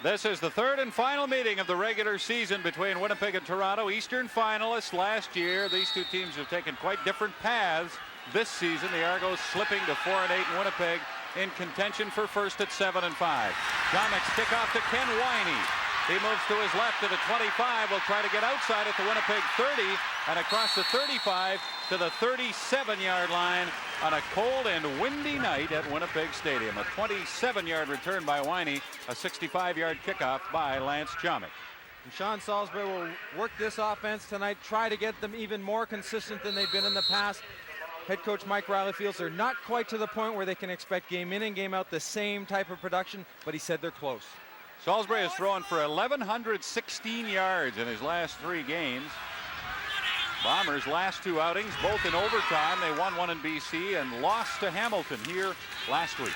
This is the third and final meeting of the regular season between Winnipeg and Toronto. Eastern finalists last year. These two teams have taken quite different paths this season. The Argos slipping to 4-8 and Winnipeg in contention for first at 7-5. Jomic's kickoff to Ken Winey. He moves to his left to the 25. Will try to get outside at the Winnipeg 30 and across the 35 to the 37-yard line on a cold and windy night at Winnipeg Stadium. A 27-yard return by Winey, a 65-yard kickoff by Lance Jomic. And Sean Salisbury will work this offense tonight, try to get them even more consistent than they've been in the past. Head coach Mike Riley feels they're not quite to the point where they can expect game in and game out the same type of production, but he said they're close. Salisbury has thrown for 1,116 yards in his last 3 games. Bombers' last 2 outings, both in overtime. They won one in BC and lost to Hamilton here last week.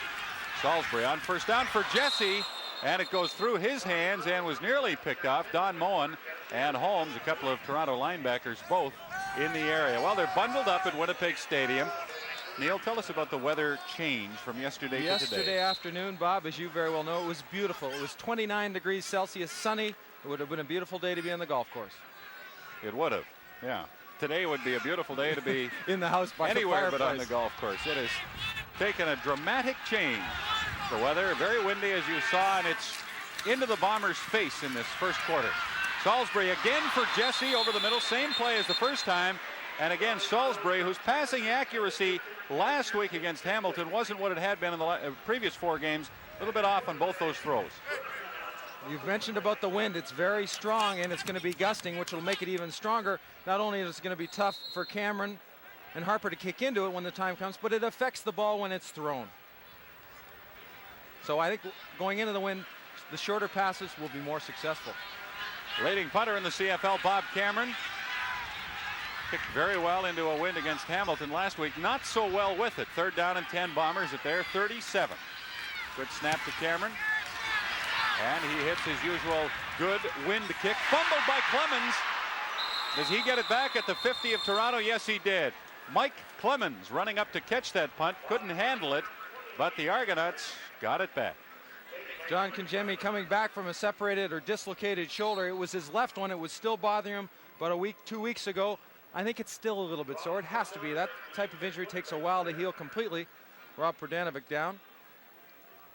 Salisbury on first down for Jesse, and it goes through his hands and was nearly picked off. Don Moen and Holmes, a couple of Toronto linebackers, both in the area. Well, they're bundled up at Winnipeg Stadium. Neil, tell us about the weather change from yesterday to today. Yesterday afternoon, Bob, as you very well know, it was beautiful. It was 29 degrees Celsius, sunny. It would have been a beautiful day to be on the golf course. It would have, yeah. Today would be a beautiful day to be in the house by anywhere the but on the golf course. It has taken a dramatic change. The weather very windy, as you saw, and it's into the Bombers' face in this first quarter. Salisbury again for Jesse over the middle, same play as the first time. And again, Salisbury, whose passing accuracy last week against Hamilton wasn't what it had been in the previous 4 games. A little bit off on both those throws. You've mentioned about the wind. It's very strong, and it's going to be gusting, which will make it even stronger. Not only is it going to be tough for Cameron and Harper to kick into it when the time comes, but it affects the ball when it's thrown. So I think going into the wind, the shorter passes will be more successful. Leading punter in the CFL, Bob Cameron, kicked very well into a wind against Hamilton last week. Not so well with it. 3rd down and 10, Bombers at their 37. Good snap to Cameron. And he hits his usual good wind kick. Fumbled by Clemens. Does he get it back at the 50 of Toronto? Yes, he did. Mike Clemens running up to catch that punt. Couldn't handle it, but the Argonauts got it back. John Kangemi coming back from a separated or dislocated shoulder. It was his left one. It was still bothering him about 2 weeks ago. I think it's still a little bit sore. It has to be. That type of injury takes a while to heal completely. Rob Prodanovic down.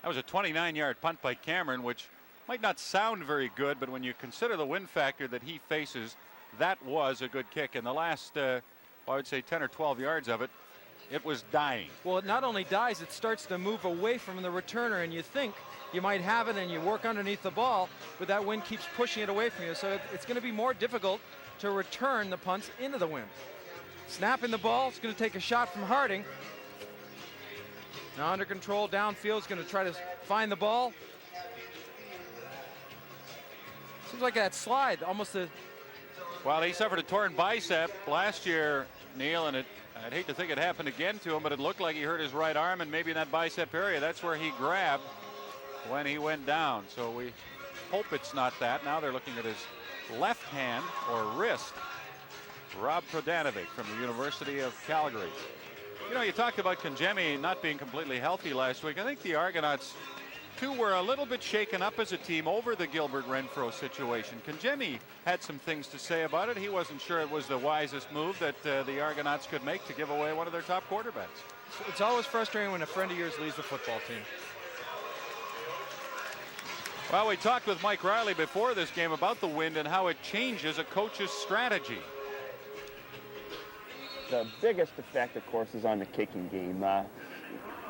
That was a 29-yard punt by Cameron, which might not sound very good, but when you consider the wind factor that he faces, that was a good kick. In the last, I would say 10 or 12 yards of it, it was dying. Well, it not only dies, it starts to move away from the returner, and you think you might have it and you work underneath the ball, but that wind keeps pushing it away from you. So it's going to be more difficult to return the punts into the wind. Snapping the ball, it's going to take a shot from Harding. Now under control, downfield, is going to try to find the ball. Seems like that slide, almost a... Well, he suffered a torn bicep last year, Neil, and I'd hate to think it happened again to him, but it looked like he hurt his right arm and maybe in that bicep area. That's where he grabbed when he went down. So we hope it's not that. Now they're looking at his left hand or wrist. Rob Prodanovic from the University of Calgary. You know, you talked about Kangemi not being completely healthy last week. I think the Argonauts, too, were a little bit shaken up as a team over the Gilbert Renfro situation. Kangemi had some things to say about it. He wasn't sure it was the wisest move that the Argonauts could make to give away one of their top quarterbacks. It's always frustrating when a friend of yours leaves the football team. Well, we talked with Mike Riley before this game about the wind and how it changes a coach's strategy. The biggest effect, of course, is on the kicking game.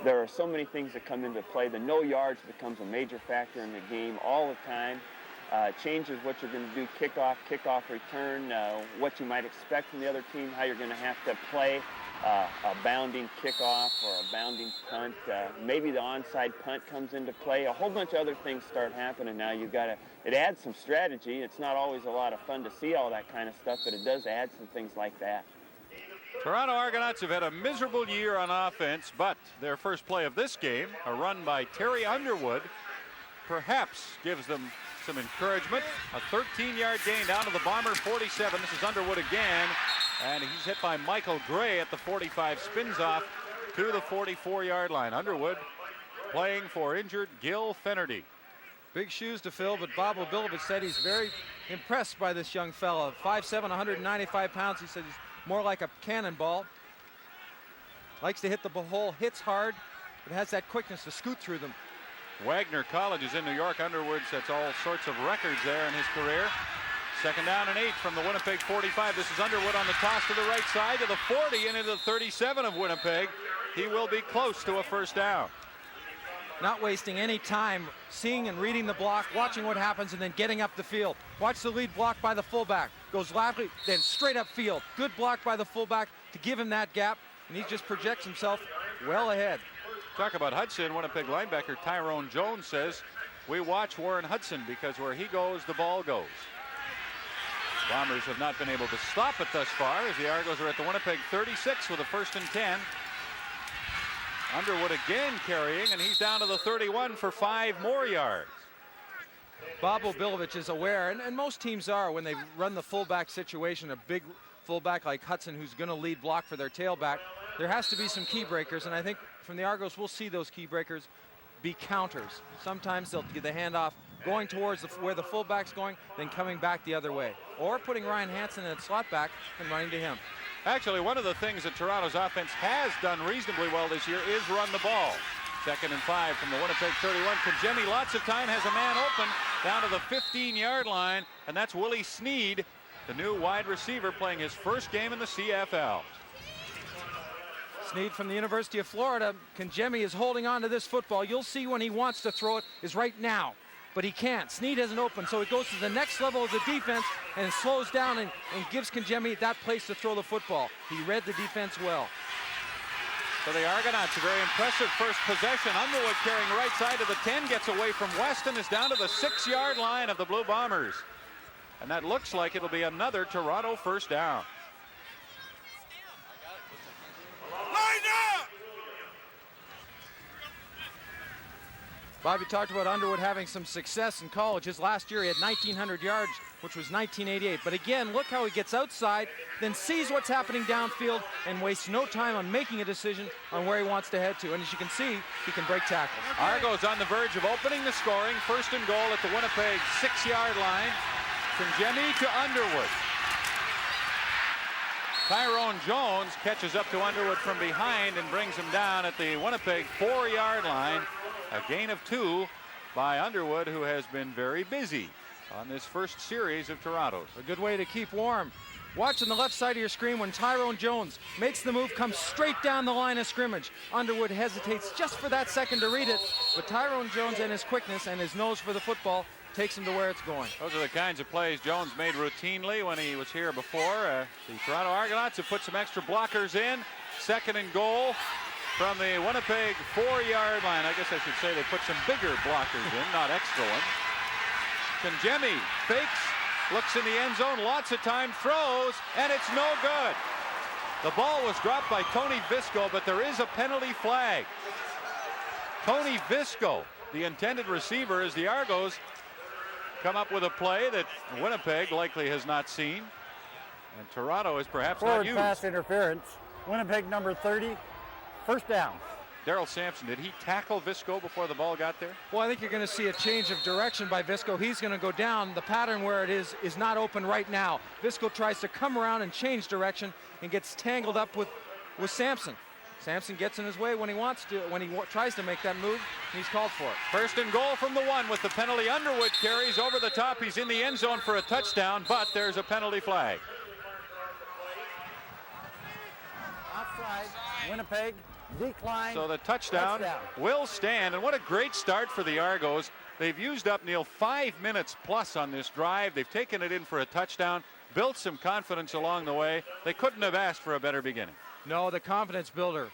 There are so many things that come into play. The no yards becomes a major factor in the game all the time. It changes what you're going to do, kickoff return, what you might expect from the other team, how you're going to have to play a bounding kickoff or a bounding punt. Maybe the onside punt comes into play. A whole bunch of other things start happening now. It adds some strategy. It's not always a lot of fun to see all that kind of stuff, but it does add some things like that. Toronto Argonauts have had a miserable year on offense, but their first play of this game, a run by Terry Underwood, perhaps gives them some encouragement. A 13-yard gain down to the Bomber 47. This is Underwood again, and he's hit by Michael Gray at the 45, spins off to the 44-yard line. Underwood playing for injured Gil Fenerty. Big shoes to fill, but Bob Obilovich said he's very impressed by this young fella. 5'7", 195 pounds. He said he's more like a cannonball. Likes to hit the hole, hits hard, but has that quickness to scoot through them. Wagner College is in New York. Underwood sets all sorts of records there in his career. 2nd down and 8 from the Winnipeg 45. This is Underwood on the toss to the right side to the 40 and into the 37 of Winnipeg. He will be close to a first down. Not wasting any time seeing and reading the block, watching what happens, and then getting up the field. Watch the lead block by the fullback. Goes laterally, then straight up field. Good block by the fullback to give him that gap, and he just projects himself well ahead. Talk about Hudson. Winnipeg linebacker Tyrone Jones says, "We watch Warren Hudson because where he goes, the ball goes." Bombers have not been able to stop it thus far as the Argos are at the Winnipeg 36 with a 1st and 10. Underwood again carrying, and he's down to the 31 for 5 more yards. Bob Obilovich is aware, and most teams are, when they run the fullback situation, a big fullback like Hudson who's going to lead block for their tailback, there has to be some key breakers, and I think from the Argos we'll see those key breakers be counters. Sometimes they'll get the handoff going towards where the fullback's going, then coming back the other way, or putting Ryan Hansen in a slot back and running to him. Actually, one of the things that Toronto's offense has done reasonably well this year is run the ball. 2nd and 5 from the Winnipeg 31. Kajemi lots of time, has a man open down to the 15-yard line, and that's Willie Snead, the new wide receiver playing his first game in the CFL. Snead from the University of Florida. Kajemi is holding on to this football. You'll see when he wants to throw it is right now, but he can't. Snead isn't open, so he goes to the next level of the defense and slows down and gives Kajemi that place to throw the football. He read the defense well. For the Argonauts, a very impressive first possession. Underwood carrying right side of the 10, gets away from Weston, is down to the 6-yard line of the Blue Bombers. And that looks like it'll be another Toronto first down. Bobby talked about Underwood having some success in college. His last year he had 1,900 yards, which was 1988. But again, look how he gets outside, then sees what's happening downfield and wastes no time on making a decision on where he wants to head to. And as you can see, he can break tackles. Argos on the verge of opening the scoring. 1st and goal at the Winnipeg 6-yard line. Kajemi to Underwood. Tyrone Jones catches up to Underwood from behind and brings him down at the Winnipeg 4-yard line. A gain of 2 by Underwood, who has been very busy on this first series of Toronto's. A good way to keep warm. Watch on the left side of your screen when Tyrone Jones makes the move, comes straight down the line of scrimmage. Underwood hesitates just for that second to read it, but Tyrone Jones and his quickness and his nose for the football takes him to where it's going. Those are the kinds of plays Jones made routinely when he was here before. The Toronto Argonauts have put some extra blockers in. 2nd and goal from the Winnipeg 4-yard line. I guess I should say they put some bigger blockers in, not extra ones. Kajemi fakes, looks in the end zone, lots of time, throws, and it's no good. The ball was dropped by Tony Visco, but there is a penalty flag. Tony Visco, the intended receiver, as the Argos come up with a play that Winnipeg likely has not seen, and Toronto is perhaps not used. Forward pass interference. Winnipeg number 30. First down. Daryl Sampson, did he tackle Visco before the ball got there? Well, I think you're going to see a change of direction by Visco. He's going to go down. The pattern where it is not open right now. Visco tries to come around and change direction and gets tangled up with Sampson. Sampson gets in his way when he wants to, when he tries to make that move, and he's called for it. 1st and goal from the 1 with the penalty. Underwood carries over the top. He's in the end zone for a touchdown, but there's a penalty flag. Offside. Winnipeg. Decline. So the touchdown will stand, and what a great start for the Argos. They've used up, Neil, 5 minutes plus on this drive. They've taken it in for a touchdown, built some confidence along the way. They couldn't have asked for a better beginning. No, the confidence builder.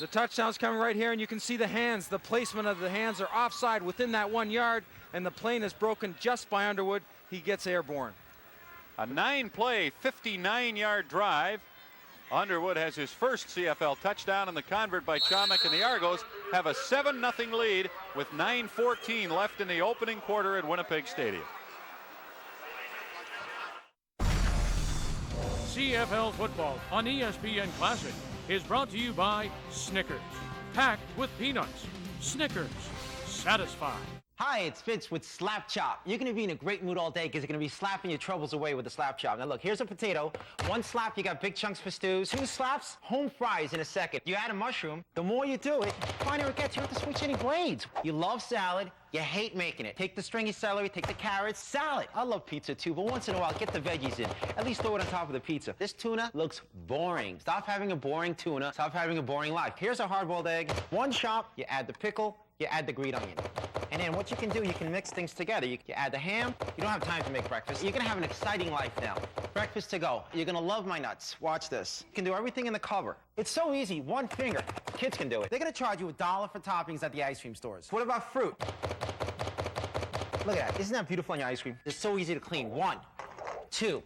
The touchdown's coming right here, and you can see the hands. The placement of the hands are offside within that 1 yard, and the plane is broken just by Underwood. He gets airborne. A 9-play, 59-yard drive. Underwood has his first CFL touchdown, and the convert by Chomik, and the Argos have a 7-0 lead with 9:14 left in the opening quarter at Winnipeg Stadium. CFL football on ESPN Classic is brought to you by Snickers. Packed with peanuts. Snickers. Satisfied. Hi, it's Fitz with Slap Chop. You're going to be in a great mood all day because you're going to be slapping your troubles away with the Slap Chop. Now look, here's a potato. 1 slap, you got big chunks for stews. 2 slaps, home fries in a second. You add a mushroom, the more you do it, the finer it gets. You don't have to switch any blades. You love salad, you hate making it. Take the stringy celery, take the carrots, salad. I love pizza too, but once in a while, get the veggies in. At least throw it on top of the pizza. This tuna looks boring. Stop having a boring tuna. Stop having a boring life. Here's a hard-boiled egg. 1 chop, you add the pickle, you add the green onion. And then what you can do, you can mix things together. You add the ham. You don't have time to make breakfast. You're gonna have an exciting life now. Breakfast to go. You're gonna love my nuts. Watch this. You can do everything in the cover. It's so easy, 1 finger. Kids can do it. They're gonna charge you $1 for toppings at the ice cream stores. What about fruit? Look at that. Isn't that beautiful on your ice cream? It's so easy to clean. 1, 2.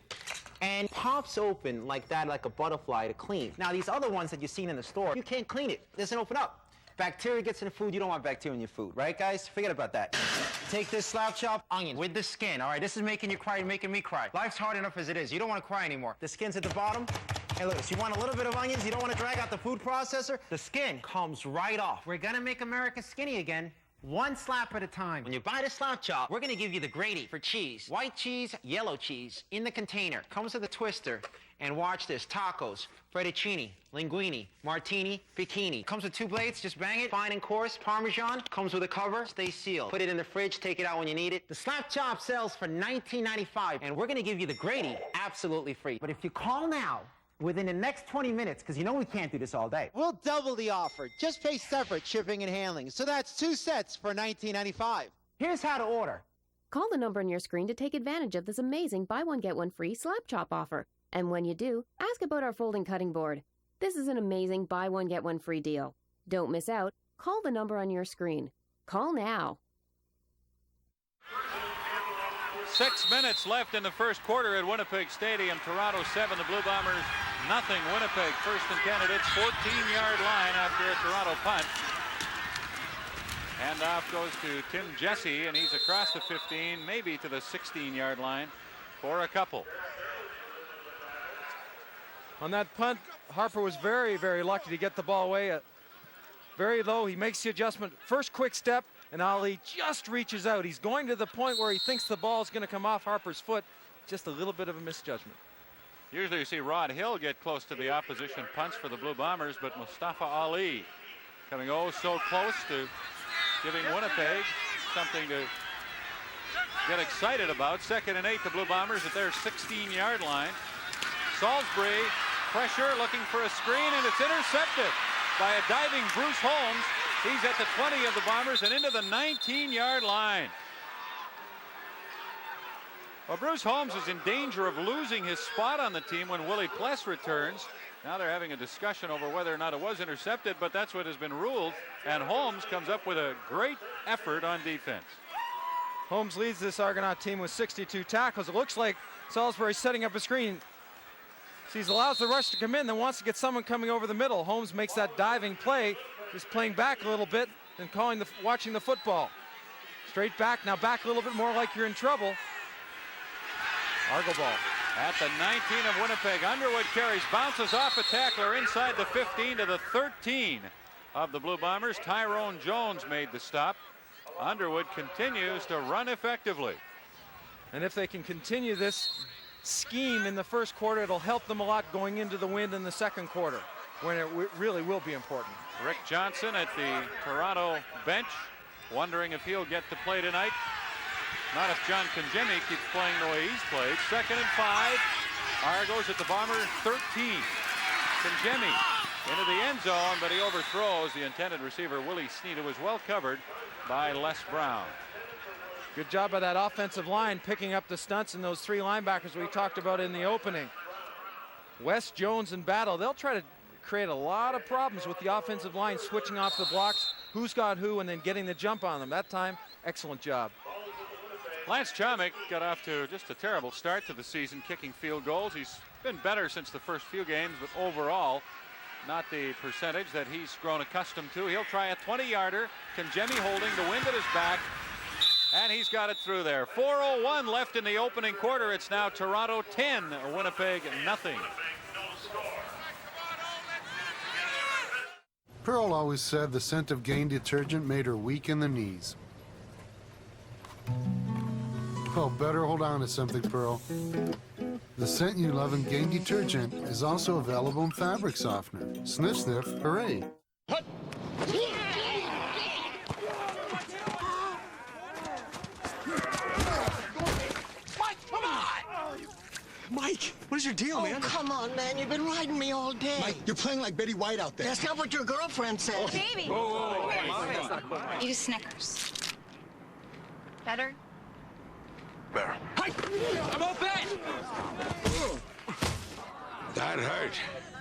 And pops open like that, like a butterfly to clean. Now, these other ones that you've seen in the store, you can't clean it. It doesn't open up. Bacteria gets in the food. You don't want bacteria in your food, right, guys? Forget about that. Take this Slap Chop onion with the skin. All right, this is making you cry, making me cry. Life's hard enough as it is. You don't want to cry anymore. The skin's at the bottom. Hey, look, so you want a little bit of onions. You don't want to drag out the food processor. The skin comes right off. We're going to make America skinny again. 1 slap at a time. When you buy the Slap Chop, we're going to give you the grady for cheese. White cheese, yellow cheese in the container. Comes with a twister. And watch this, tacos, fettuccine, linguine, martini, bikini. Comes with 2 blades, just bang it. Fine and coarse, Parmesan. Comes with a cover, stay sealed. Put it in the fridge, take it out when you need it. The Slap Chop sells for $19.95, and we're gonna give you the grady absolutely free. But if you call now, within the next 20 minutes, because you know we can't do this all day, we'll double the offer. Just pay separate shipping and handling. So that's 2 sets for $19.95. here's how to order. Call the number on your screen to take advantage of this amazing buy one, get one free Slap Chop offer. And when you do, ask about our folding cutting board. This is an amazing buy one, get one free deal. Don't miss out. Call the number on your screen. Call now. 6 minutes left in the first quarter at Winnipeg Stadium. Toronto 7, the Blue Bombers nothing. Winnipeg first and 10 at its 14-yard line after a Toronto punt. Handoff goes to Tim Jesse, and he's across the 15, maybe to the 16-yard line for a couple. On that punt, Harper was very, very lucky to get the ball away very low. He makes the adjustment. First quick step, and Ali just reaches out. He's going to the point where he thinks the ball is going to come off Harper's foot. Just a little bit of a misjudgment. Usually you see Rod Hill get close to the opposition punts for the Blue Bombers, but Mustafa Ali coming oh so close to giving Winnipeg something to get excited about. 2nd and 8, the Blue Bombers at their 16-yard line. Salisbury, pressure, looking for a screen, and it's intercepted by a diving Bruce Holmes. He's at the 20 of the Bombers and into the 19-yard line. Well, Bruce Holmes is in danger of losing his spot on the team when Willie Pless returns. Now they're having a discussion over whether or not it was intercepted, but that's what has been ruled, and Holmes comes up with a great effort on defense. Holmes leads this Argonaut team with 62 tackles. It looks like Salisbury setting up a screen. So he allows the rush to come in, then wants to get someone coming over the middle. Holmes makes that diving play, just playing back a little bit and watching the football. Straight back, now back a little bit more like you're in trouble. Argo ball. At the 19 of Winnipeg, Underwood carries, bounces off a tackler inside the 15 to the 13 of the Blue Bombers. Tyrone Jones made the stop. Underwood continues to run effectively. And if they can continue this scheme in the first quarter, it'll help them a lot going into the wind in the second quarter, when it really will be important. Rick Johnson at the Toronto bench, wondering if he'll get to play tonight. Not if John Conjemi keeps playing the way he's played. 2nd and 5. Argos at the Bomber 13. Conjemi into the end zone, but he overthrows the intended receiver, Willie Snead, who was well covered by Les Brown. Good job by that offensive line picking up the stunts and those 3 linebackers we talked about in the opening. West, Jones, and Battle, they'll try to create a lot of problems with the offensive line, switching off the blocks, who's got who, and then getting the jump on them. That time, excellent job. Lance Chomick got off to just a terrible start to the season, kicking field goals. He's been better since the first few games, but overall, not the percentage that he's grown accustomed to. He'll try a 20-yarder. Conjemi holding, the wind at his back, and he's got it through there. 4:01 left in the opening quarter. It's now Toronto 10, Winnipeg nothing. Pearl always said the scent of Gain detergent made her weak in the knees. Oh, better hold on to something, Pearl. The scent you love in Gain detergent is also available in fabric softener. Sniff, sniff, hooray. Mike, what is your deal, man? Come on, man. You've been riding me all day. Mike, you're playing like Betty White out there. That's not what your girlfriend said. Baby. Whoa. Eat a Snickers. Better? Better. Hey! I'm all bet! That hurt.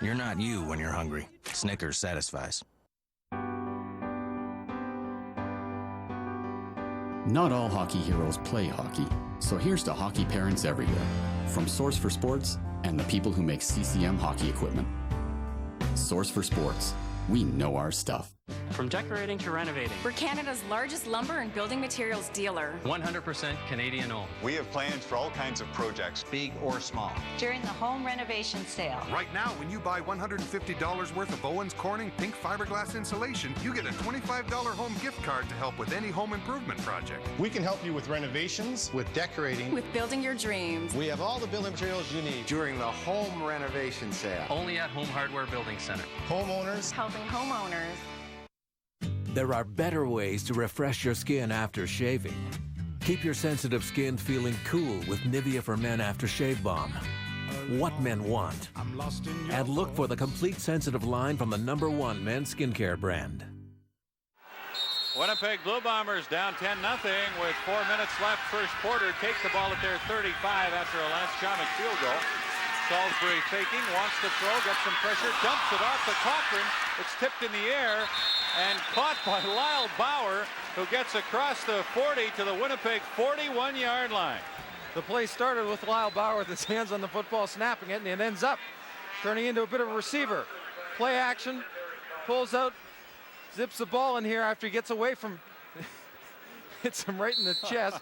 You're not you when you're hungry. Snickers satisfies. Not all hockey heroes play hockey, so here's to hockey parents everywhere, from Source for Sports and the people who make CCM hockey equipment. Source for Sports. We know our stuff. From decorating to renovating. We're Canada's largest lumber and building materials dealer. 100% Canadian owned. We have plans for all kinds of projects, big or small. During the home renovation sale. Right now, when you buy $150 worth of Owens Corning pink fiberglass insulation, you get a $25 home gift card to help with any home improvement project. We can help you with renovations, with decorating, with building your dreams. We have all the building materials you need during the home renovation sale. Only at Home Hardware Building Center. Homeowners helping homeowners. There are better ways to refresh your skin after shaving. Keep your sensitive skin feeling cool with Nivea for Men Aftershave Balm. What men want. And look for the complete sensitive line from the #1 men's skincare brand. Winnipeg Blue Bombers down 10-0 with 4 minutes left. First quarter, take the ball at their 35 after a last Chomik field goal. Salisbury faking, wants to throw, gets some pressure, dumps it off to Cochran. It's tipped in the air and caught by Lyle Bauer, who gets across the 40 to the Winnipeg 41-yard line. The play started with Lyle Bauer with his hands on the football, snapping it, and it ends up turning into a bit of a receiver. Play action, pulls out, zips the ball in here after he gets away from, hits him right in the chest.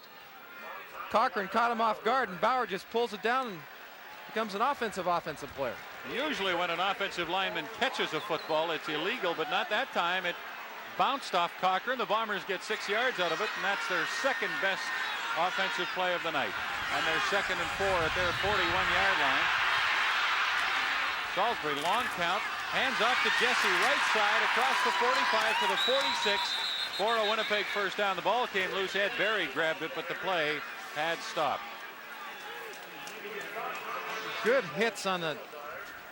Cochran caught him off guard, and Bauer just pulls it down and becomes an offensive player. Usually when an offensive lineman catches a football, it's illegal, but not that time. It bounced off Cochran. The Bombers get 6 yards out of it, and that's their second best offensive play of the night. And they're 2nd and 4 at their 41-yard line. Salisbury, long count, hands off to Jesse, right side, across the 45 to the 46 for a Winnipeg first down. The ball came loose. Ed Berry grabbed it, but the play had stopped. Good hits on the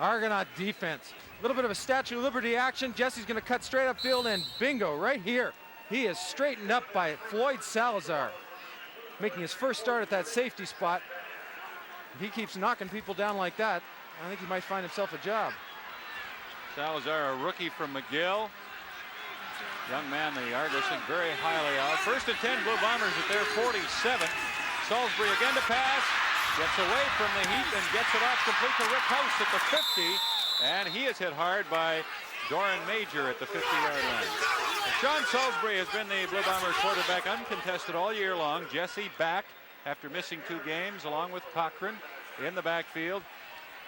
Argonaut defense. A little bit of a Statue of Liberty action. Jesse's going to cut straight upfield, and bingo, right here. He is straightened up by Floyd Salazar, making his first start at that safety spot. If he keeps knocking people down like that, I think he might find himself a job. Salazar, a rookie from McGill. Young man, the Argos think very highly of. 1st and 10, Blue Bombers at their 47. Salisbury again to pass. Gets away from the heat and gets it off complete to Rick House at the 50. And he is hit hard by Doran Major at the 50-yard line. And Sean Salisbury has been the Blue Bombers quarterback uncontested all year long. Jesse back after missing 2 games along with Cochran in the backfield.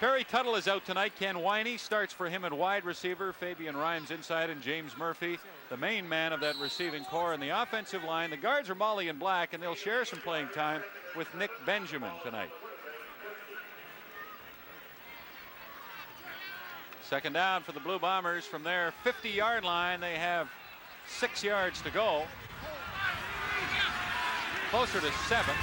Perry Tuttle is out tonight. Ken Winey starts for him at wide receiver. Fabian Rhymes inside, and James Murphy, the main man of that receiving core. In the offensive line, the guards are Molly and Black, and they'll share some playing time with Nick Benjamin tonight. 2nd down for the Blue Bombers from their 50-yard line. They have 6 yards to go. Closer to 7.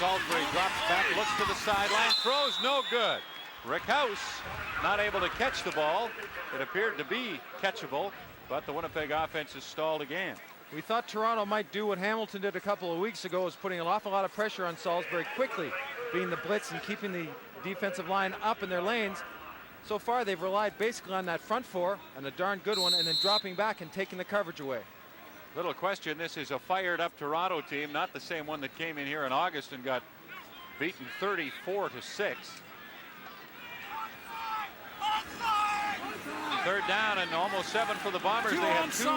Salisbury drops back, looks to the sideline, throws no good. Rick House not able to catch the ball. It appeared to be catchable, but the Winnipeg offense is stalled again. We thought Toronto might do what Hamilton did a couple of weeks ago, was putting an awful lot of pressure on Salisbury quickly, being the blitz and keeping the defensive line up in their lanes. So far, they've relied basically on that front four, and a darn good one, and then dropping back and taking the coverage away. Little question, this is a fired-up Toronto team, not the same one that came in here in August and got beaten 34-6. 3rd down and almost 7 for the Bombers. They have 2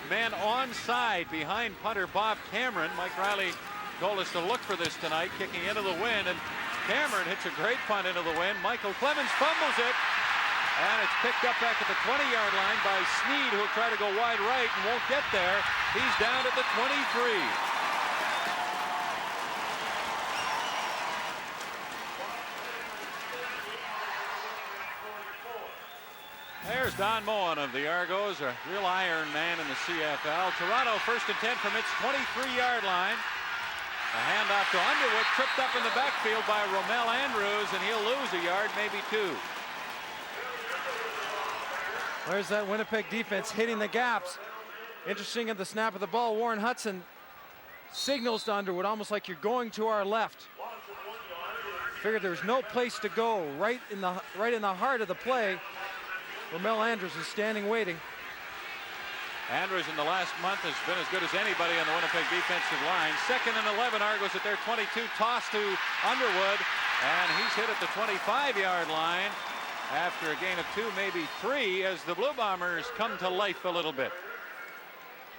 men onside behind punter Bob Cameron. Mike Riley told us to look for this tonight, kicking into the wind, and Cameron hits a great punt into the wind. Michael Clemens fumbles it, and it's picked up back at the 20-yard line by Sneed, who will try to go wide right and won't get there. He's down at the 23. There's Don Moen of the Argos, a real iron man in the CFL. Toronto first and 10 from its 23-yard line. A handoff to Underwood, tripped up in the backfield by Romel Andrews, and he'll lose a yard, maybe 2. There's that Winnipeg defense hitting the gaps. Interesting at the snap of the ball, Warren Hudson signals to Underwood almost like you're going to our left. Figured there's no place to go. Right in the heart of the play, Romel Andrews is standing waiting. Andrews in the last month has been as good as anybody on the Winnipeg defensive line. 2nd and 11, Argos at their 22, toss to Underwood, and he's hit at the 25-yard line after a gain of 2, maybe 3, as the Blue Bombers come to life a little bit.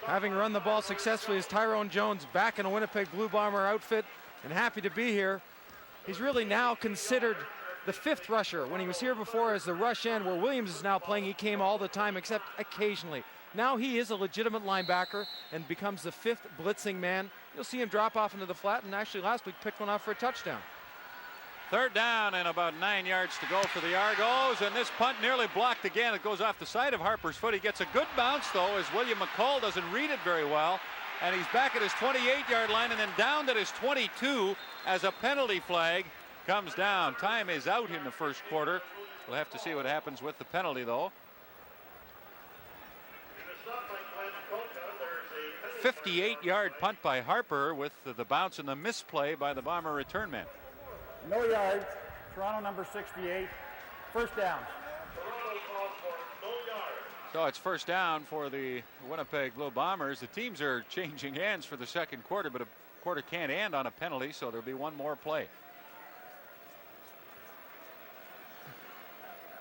Having run the ball successfully is Tyrone Jones, back in a Winnipeg Blue Bomber outfit and happy to be here. He's really now considered the 5th rusher. When he was here before as the rush end, where Williams is now playing, he came all the time except occasionally. Now he is a legitimate linebacker and becomes the 5th blitzing man. You'll see him drop off into the flat, and actually last week picked one off for a touchdown. 3rd down and about 9 yards to go for the Argos, and this punt nearly blocked again. It goes off the side of Harper's foot. He gets a good bounce though, as William McCall doesn't read it very well, and he's back at his 28-yard line and then down at his 22 as a penalty flag comes down. Time is out in the first quarter. We'll have to see what happens with the penalty though. 58-yard punt by Harper with the bounce and the misplay by the Bomber return man. No yards. Toronto number 68. First down. So it's first down for the Winnipeg Blue Bombers. The teams are changing hands for the second quarter, but a quarter can't end on a penalty, so there'll be one more play.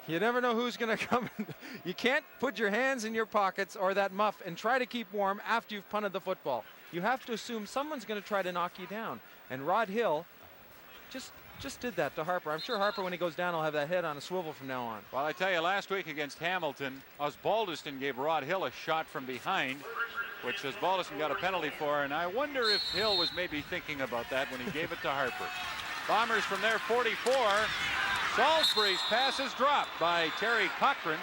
You never know who's going to come. You can't put your hands in your pockets or that muff and try to keep warm after you've punted the football. You have to assume someone's going to try to knock you down. And Rod Hill just did that to Harper. I'm sure Harper, when he goes down, will have that head on a swivel from now on. Well, I tell you, last week against Hamilton, Osbaldiston gave Rod Hill a shot from behind, which Osbaldiston got a penalty for, and I wonder if Hill was maybe thinking about that when he gave it to Harper. Bombers from their 44. Salisbury's pass is dropped by Terry Cochran.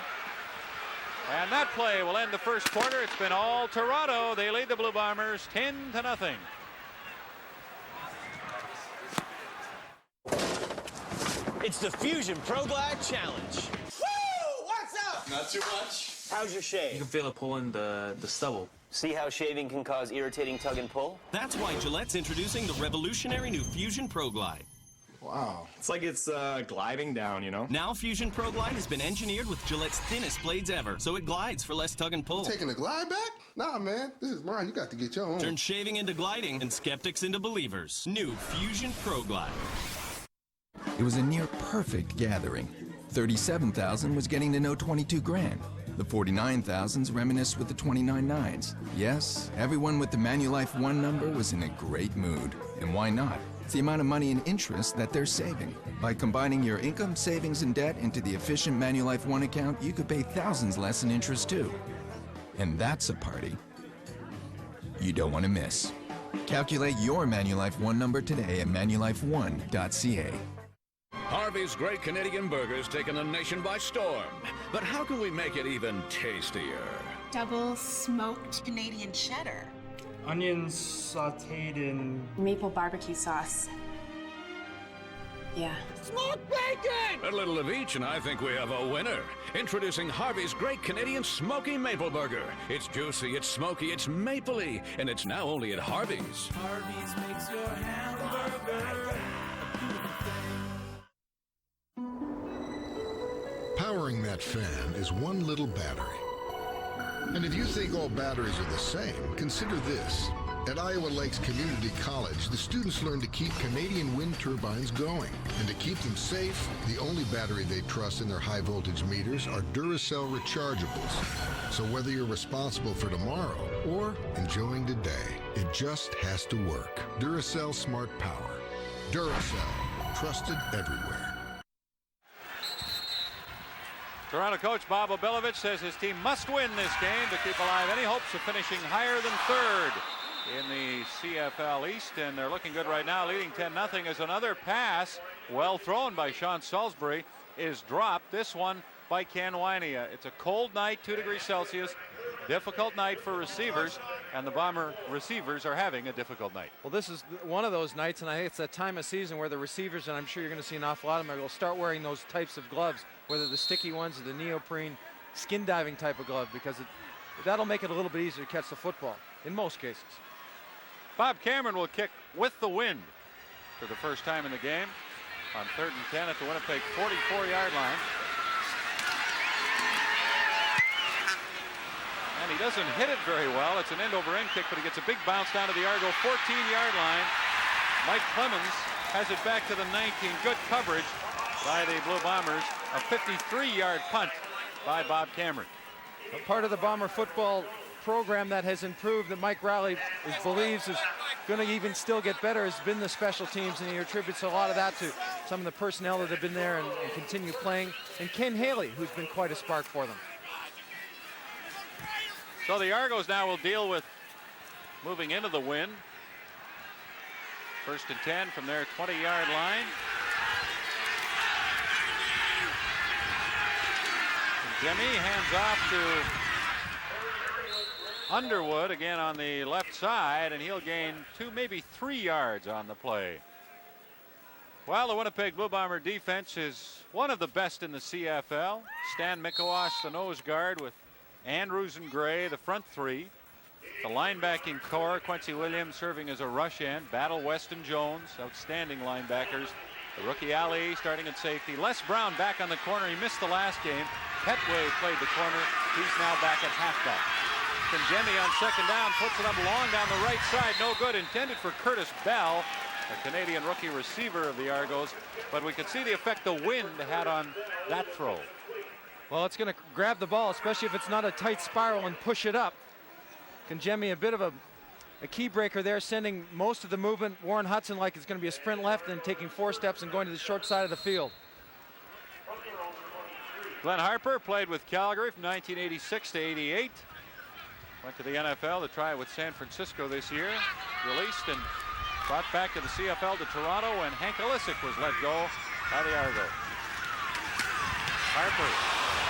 And that play will end the first quarter. It's been all Toronto. They lead the Blue Bombers 10-0. It's the Fusion Pro Glide Challenge. Woo! What's up? Not too much. How's your shave? You can feel it pulling the stubble. See how shaving can cause irritating tug and pull? That's why Gillette's introducing the revolutionary new Fusion Pro Glide. Wow. It's like it's gliding down, you know? Now Fusion Pro Glide has been engineered with Gillette's thinnest blades ever, so it glides for less tug and pull. You taking the glide back? Nah, man. This is mine. You got to get your own. Turn shaving into gliding and skeptics into believers. New Fusion Pro Glide. It was a near perfect gathering. 37,000 was getting to know 22 grand. The 49,000s reminisced with the 29 nines. Yes, everyone with the Manulife One number was in a great mood. And why not? It's the amount of money and interest that they're saving. By combining your income, savings, and debt into the efficient Manulife One account, you could pay thousands less in interest too. And that's a party you don't want to miss. Calculate your Manulife One number today at manulifeone.ca. Harvey's Great Canadian Burgers taking the nation by storm. But how can we make it even tastier? Double smoked Canadian cheddar. Onions sauteed in maple barbecue sauce. Yeah. Smoked bacon! A little of each, and I think we have a winner. Introducing Harvey's Great Canadian Smoky Maple Burger. It's juicy, it's smoky, it's mapley, and it's now only at Harvey's. Harvey's makes your hamburger a beautiful thing. Powering that fan is one little battery. And if you think all batteries are the same, consider this. At Iowa Lakes Community College, the students learn to keep Canadian wind turbines going. And to keep them safe, the only battery they trust in their high voltage meters are Duracell rechargeables. So whether you're responsible for tomorrow or enjoying today, it just has to work. Duracell Smart Power. Duracell, trusted everywhere. Toronto coach Bob Obilovich says his team must win this game to keep alive any hopes of finishing higher than third in the CFL East, and they're looking good right now, leading 10-0 as another pass, well thrown by Sean Salisbury, is dropped. This one by Ken Winey. It's a cold night, 2 degrees Celsius. Difficult night for receivers, and the Bomber receivers are having a difficult night. Well, this is one of those nights, and I think it's that time of season where the receivers, and I'm sure you're going to see an awful lot of them, will start wearing those types of gloves, whether the sticky ones or the neoprene skin diving type of glove, because that'll make it a little bit easier to catch the football in most cases. Bob Cameron will kick with the wind for the first time in the game on 3rd and 10 at the Winnipeg 44-yard line. And he doesn't hit it very well. It's an end-over-end kick, but he gets a big bounce down to the Argo 14-yard line. Mike Clemens has it back to the 19. Good coverage by the Blue Bombers. A 53-yard punt by Bob Cameron. A part of the Bomber football program that has improved, that Mike Riley believes is going to even still get better, has been the special teams, and he attributes a lot of that to some of the personnel that have been there and continue playing, and Ken Haley, who's been quite a spark for them. So the Argos now will deal with moving into the wind. 1st and 10 from their 20-yard line. Jimmy hands off to Underwood again on the left side, and he'll gain 2, maybe 3 yards on the play. Well, the Winnipeg Blue Bomber defense is one of the best in the CFL. Stan Mikowash, the nose guard, with Andrews and Gray, the front 3. The linebacking core, Quincy Williams serving as a rush end. Battle, West and Jones, outstanding linebackers. The rookie Ali starting at safety. Les Brown back on the corner. He missed the last game. Petway played the corner. He's now back at halfback. Kangemi on 2nd down, puts it up long down the right side. No good. Intended for Curtis Bell, a Canadian rookie receiver of the Argos. But we could see the effect the wind had on that throw. Well, it's going to grab the ball, especially if it's not a tight spiral, and push it up. Kangemi, a bit of a key breaker there, sending most of the movement. Warren Hudson like it's going to be a sprint left and taking 4 steps and going to the short side of the field. Glenn Harper played with Calgary from 1986 to 88. Went to the NFL to try it with San Francisco this year. Released and brought back to the CFL to Toronto, and Hank Olisic was let go by the Argos. Harper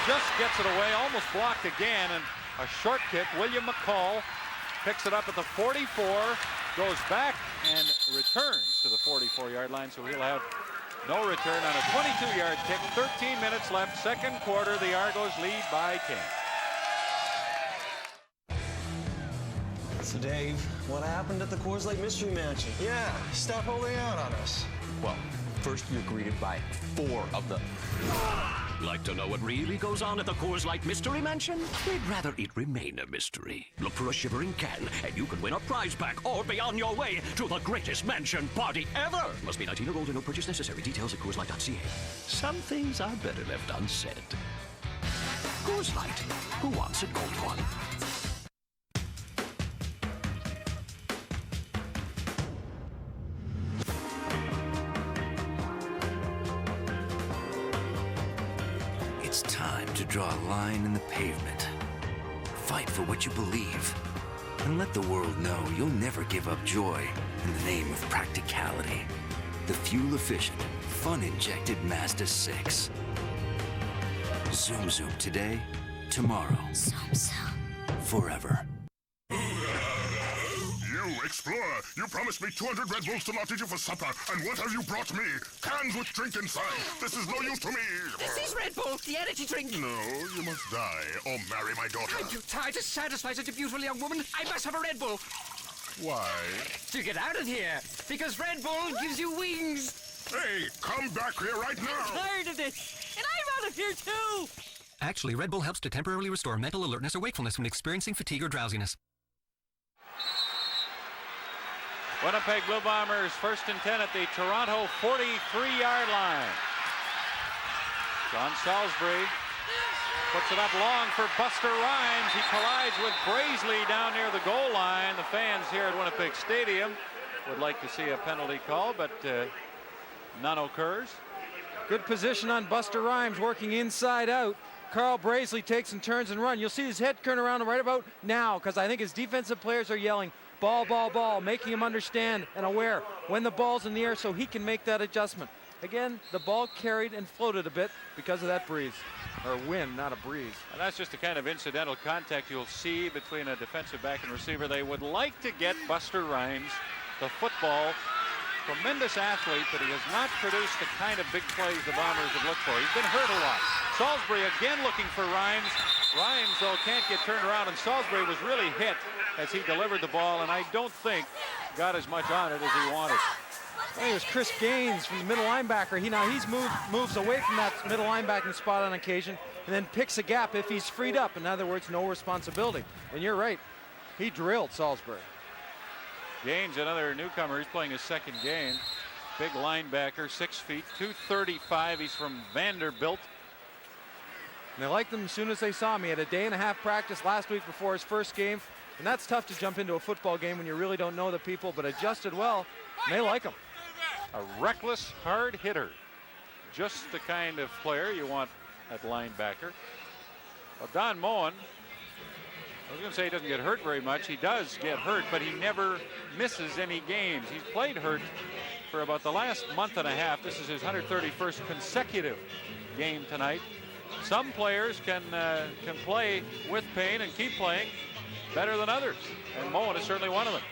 just gets it away, almost blocked again, and a short kick. William McCall picks it up at the 44, goes back and returns to the 44-yard line, so he'll have no return on a 22-yard kick. 13 minutes left, 2nd quarter. The Argos lead by 10. So Dave, what happened at the Coors Light Mystery Mansion? Yeah, stop holding out on us. Well, first you're greeted by 4 of them. Like to know what really goes on at the Coors Light Mystery Mansion? We'd rather it remain a mystery. Look for a shivering can, and you can win a prize pack or be on your way to the greatest mansion party ever. Must be 19 or older, no purchase necessary. Details at CoorsLight.ca. Some things are better left unsaid. Coors Light, who wants a gold one? It's time to draw a line in the pavement. Fight for what you believe. And let the world know you'll never give up joy in the name of practicality. The fuel-efficient, fun-injected Mazda 6. Zoom Zoom today, tomorrow. Zoom Zoom. Forever. You, explorer! You promised me 200 Red Bulls to not eat you for supper, and what have you brought me? Cans with drink inside. This is no use to me. This is Red Bull, the energy drink. No, you must die or marry my daughter. I'm too tired to satisfy such a beautiful young woman. I must have a Red Bull. Why? To get out of here, because Red Bull gives you wings. Hey, come back here right now. I'm tired of this, and I'm out of here too. Actually, Red Bull helps to temporarily restore mental alertness or wakefulness when experiencing fatigue or drowsiness. Winnipeg Blue Bombers 1st and 10 at the Toronto 43-yard line. John Salisbury puts it up long for Buster Rhymes. He collides with Braisley down near the goal line. The fans here at Winnipeg Stadium would like to see a penalty call, but none occurs. Good position on Buster Rhymes, working inside out. Carl Braisley takes and turns and run. You'll see his head turn around right about now, because I think his defensive players are yelling, ball, ball, ball, making him understand and aware when the ball's in the air so he can make that adjustment. Again, the ball carried and floated a bit because of that breeze. or wind, not a breeze. And that's just the kind of incidental contact you'll see between a defensive back and receiver. They would like to get Buster Rhymes the football. Tremendous athlete, but he has not produced the kind of big plays the Bombers have looked for. He's been hurt a lot. Salisbury again looking for Rhymes. Rhymes, though, can't get turned around, and Salisbury was really hit as he delivered the ball, and I don't think got as much on it as he wanted. I think it was Chris Gaines from the middle linebacker. He's moves away from that middle linebacking spot on occasion and then picks a gap if he's freed up. In other words, no responsibility. And you're right. He drilled Salisbury. Gaines, another newcomer. He's playing his second game. Big linebacker, 6 feet, 235. He's from Vanderbilt. And they liked him as soon as they saw him. He had a day and a half practice last week before his first game. And that's tough to jump into a football game when you really don't know the people, but adjusted well, and they like him. A reckless, hard hitter. Just the kind of player you want at linebacker. Well, Don Moen, I was going to say he doesn't get hurt very much. He does get hurt, but he never misses any games. He's played hurt for about the last month and a half. This is his 131st consecutive game tonight. Some players can play with pain and keep playing better than others, and Moen is certainly one of them.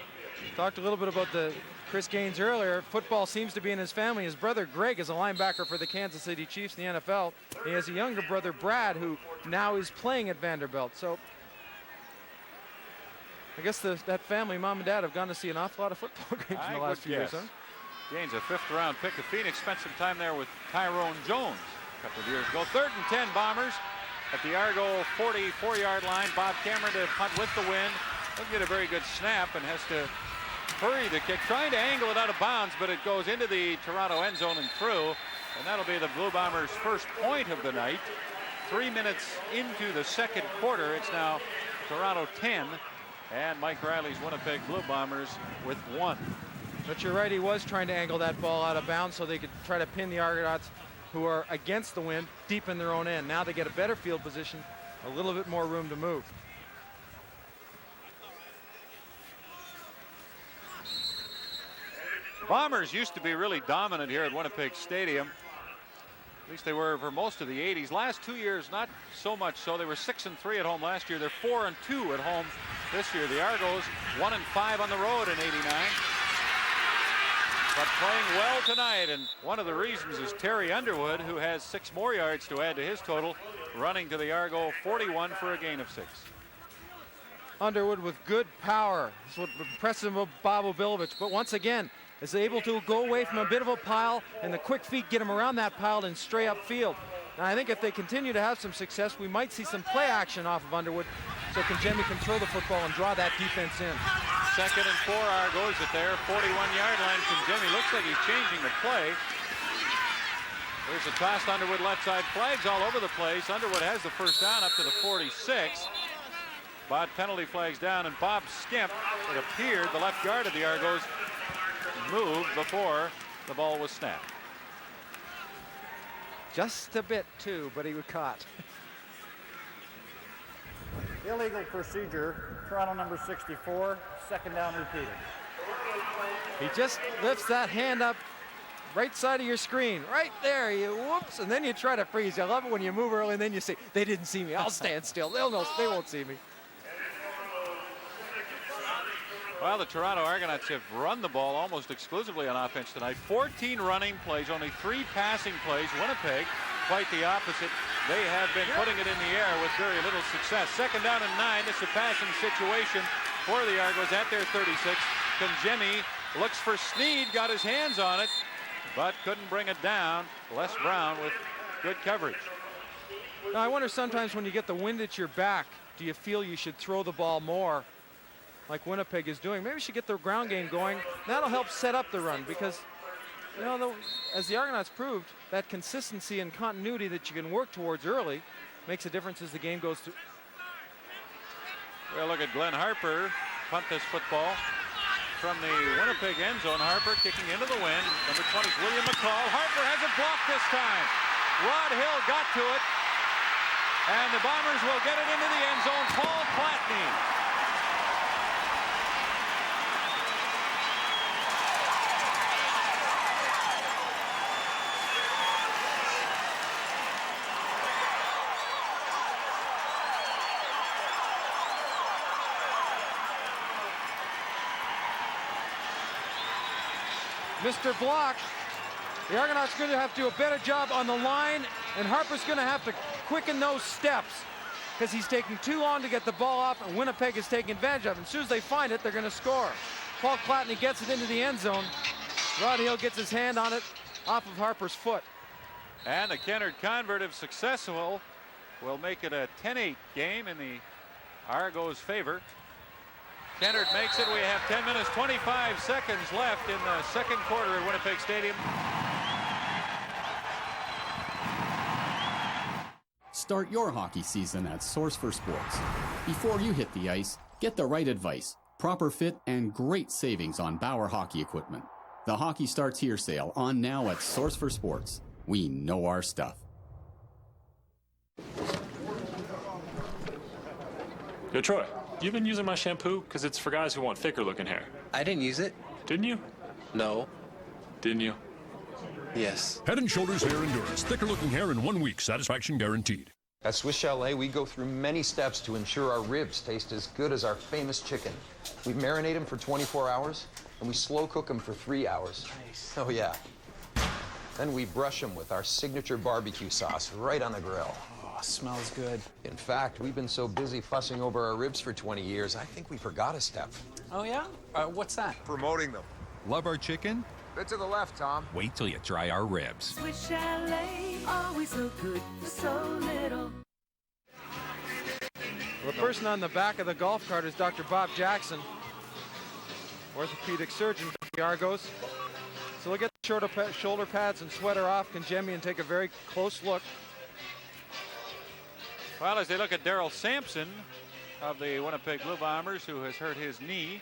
Talked a little bit about the Chris Gaines earlier. Football seems to be in his family. His brother Greg is a linebacker for the Kansas City Chiefs in the NFL. He has a younger brother Brad who now is playing at Vanderbilt. So I guess that family, mom and dad, have gone to see an awful lot of football games in the last few years. Huh? Gaines, a 5th-round pick of Phoenix, spent some time there with Tyrone Jones a couple of years ago. 3rd and 10 Bombers at the Argo 44-yard line. Bob Cameron to punt with the wind. Doesn't get a very good snap and has to hurry the kick, trying to angle it out of bounds, but it goes into the Toronto end zone and through. And that'll be the Blue Bombers' first point of the night. 3 minutes into the second quarter, it's now Toronto 10 and Mike Riley's Winnipeg Blue Bombers with 1. But you're right, he was trying to angle that ball out of bounds so they could try to pin the Argonauts, who are against the wind, deep in their own end. Now they get a better field position, a little bit more room to move. Bombers used to be really dominant here at Winnipeg Stadium. At least they were for most of the 80s. Last 2 years, not so much so. They were 6-3 at home last year. They're 4-2 at home this year. The Argos 1-5 on the road in '89. But playing well tonight, and one of the reasons is Terry Underwood, who has 6 more yards to add to his total, running to the Argo 41 for a gain of 6. Underwood with good power. This is what impressed him with Bob Obilovich. But once again, is able to go away from a bit of a pile, and the quick feet get him around that pile and stray upfield. Now I think if they continue to have some success, we might see some play action off of Underwood, so Kangemi can throw the football and draw that defense in. 2nd and 4 Argos at their 41-yard line. Kangemi looks like he's changing the play. There's a toss to Underwood left side. Flags all over the place. Underwood has the first down up to the 46. But penalty flags down, and Bob Skimp, it appeared, the left guard of the Argos, moved before the ball was snapped. Just a bit too, but he was caught. Illegal procedure, Toronto number 64, 2nd down repeated. He just lifts that hand up right side of your screen, right there. You whoops, and then you try to freeze. I love it when you move early and then you say, they didn't see me. I'll stand still. They'll know, they won't see me. Well, the Toronto Argonauts have run the ball almost exclusively on offense tonight. 14 running plays, only 3 passing plays. Winnipeg, quite the opposite. They have been putting it in the air with very little success. 2nd down and 9. This is a passing situation for the Argos at their 36. Kangemi looks for Sneed, got his hands on it, but couldn't bring it down. Les Brown with good coverage. Now, I wonder sometimes when you get the wind at your back, do you feel you should throw the ball more like Winnipeg is doing? Maybe you should get their ground game going. That'll help set up the run because, you know, as the Argonauts proved, that consistency and continuity that you can work towards early makes a difference as the game goes through. Well, look at Glenn Harper punt this football from the Winnipeg end zone. Harper kicking into the wind. Number 20 is William McCall. Harper has it blocked this time. Rod Hill got to it, and the Bombers will get it into the end zone. Paul Platney. Mr. Block. The Argonauts are going to have to do a better job on the line, and Harper's going to have to quicken those steps because he's taking too long to get the ball up, and Winnipeg is taking advantage of it. As soon as they find it, they're going to score. Paul Clatney gets it into the end zone. Rod Hill gets his hand on it off of Harper's foot. And the Kennard convert, if successful, will make it a 10-8 game in the Argos' favor. Kennard makes it. We have 10 minutes, 25 seconds left in the second quarter at Winnipeg Stadium. Start your hockey season at Source for Sports. Before you hit the ice, get the right advice, proper fit, and great savings on Bauer hockey equipment. The Hockey Starts Here sale on now at Source for Sports. We know our stuff. Yo, Troy, you been using my shampoo? Because it's for guys who want thicker looking hair. I didn't use it. Didn't you? No. Didn't you? Yes. Head & Shoulders Hair Endurance. Thicker looking hair in 1 week. Satisfaction guaranteed. At Swiss Chalet, we go through many steps to ensure our ribs taste as good as our famous chicken. We marinate them for 24 hours, and we slow cook them for 3 hours. Nice. Oh, yeah. Then we brush them with our signature barbecue sauce right on the grill. Oh, smells good. In fact, we've been so busy fussing over our ribs for 20 years, I think we forgot a step. Oh, yeah? What's that? Promoting them. Love our chicken? Bit to the left, Tom. Wait till you try our ribs. Swiss Chalet, always so good for so little. The person on the back of the golf cart is Dr. Bob Jackson, orthopedic surgeon for the Argos. So we'll get the shoulder pads and sweater off Conjemi and take a very close look. Well, as they look at Daryl Sampson of the Winnipeg Blue Bombers, who has hurt his knee.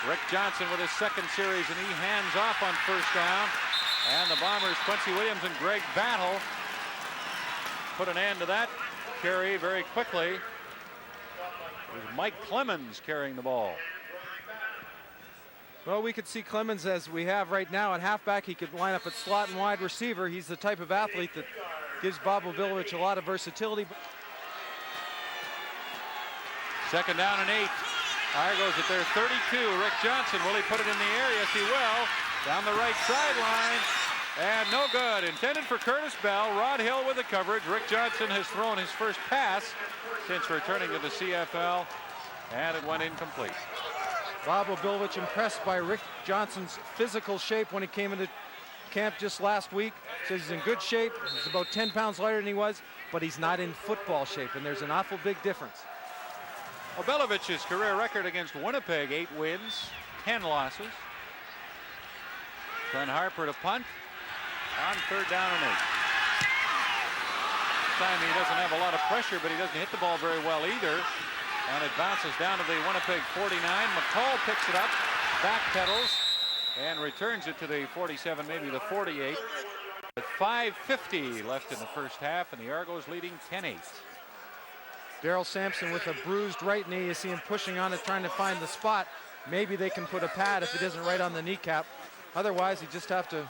Rick Johnson with his second series, and he hands off on first down. And the Bombers, Quincy Williams and Greg Battle, put an end to that carry very quickly. It was Mike Clemens carrying the ball. Well, we could see Clemens as we have right now at halfback. He could line up at slot and wide receiver. He's the type of athlete that gives Bob Obilovich a lot of versatility. Second down and 8. Argos at their 32. Rick Johnson, will he put it in the air? Yes, he will. Down the right sideline. And no good. Intended for Curtis Bell. Rod Hill with the coverage. Rick Johnson has thrown his first pass since returning to the CFL. And it went incomplete. Bob Obilovich impressed by Rick Johnson's physical shape when he came into camp just last week. Says he's in good shape. He's about 10 pounds lighter than he was, but he's not in football shape, and there's an awful big difference. Obilovich's career record against Winnipeg, 8 wins, 10 losses. Trent Harper to punt on third down and 8. This time he doesn't have a lot of pressure, but he doesn't hit the ball very well either. And it bounces down to the Winnipeg 49. McCall picks it up, backpedals, and returns it to the 47, maybe the 48. With 5:50 left in the first half, and the Argos leading 10-8. Daryl Sampson with a bruised right knee. You see him pushing on it, trying to find the spot. Maybe they can put a pad if it isn't right on the kneecap. Otherwise, you just have to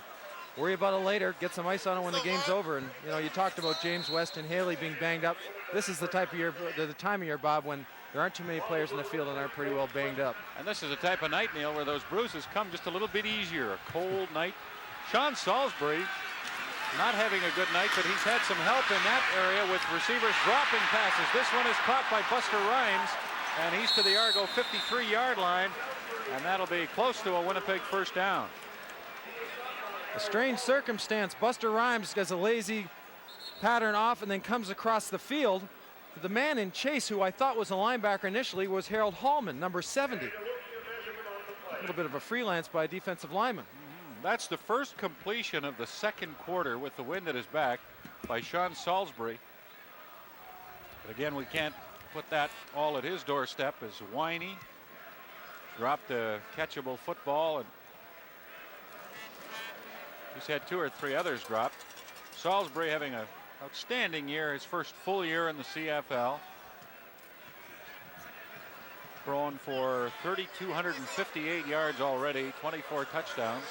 worry about it later, get some ice on it when the game's over. And, you know, you talked about James West and Haley being banged up. This is the type of year, the time of year, Bob, when there aren't too many players in the field and aren't pretty well banged up. And this is the type of night, Neil, where those bruises come just a little bit easier. A cold night. Sean Salisbury not having a good night, but he's had some help in that area with receivers dropping passes. This one is caught by Buster Rhymes, and he's to the Argo 53-yard line, and that'll be close to a Winnipeg first down. A strange circumstance. Buster Rhymes does a lazy pattern off and then comes across the field. The man in chase, who I thought was a linebacker initially, was Harold Hallman, number 70. A little bit of a freelance by a defensive lineman. That's the first completion of the second quarter with the wind at his back by Sean Salisbury. But again, we can't put that all at his doorstep as Winey dropped a catchable football, and he's had 2 or 3 others dropped. Salisbury having an outstanding year, his first full year in the CFL. Thrown for 3,258 yards already, 24 touchdowns.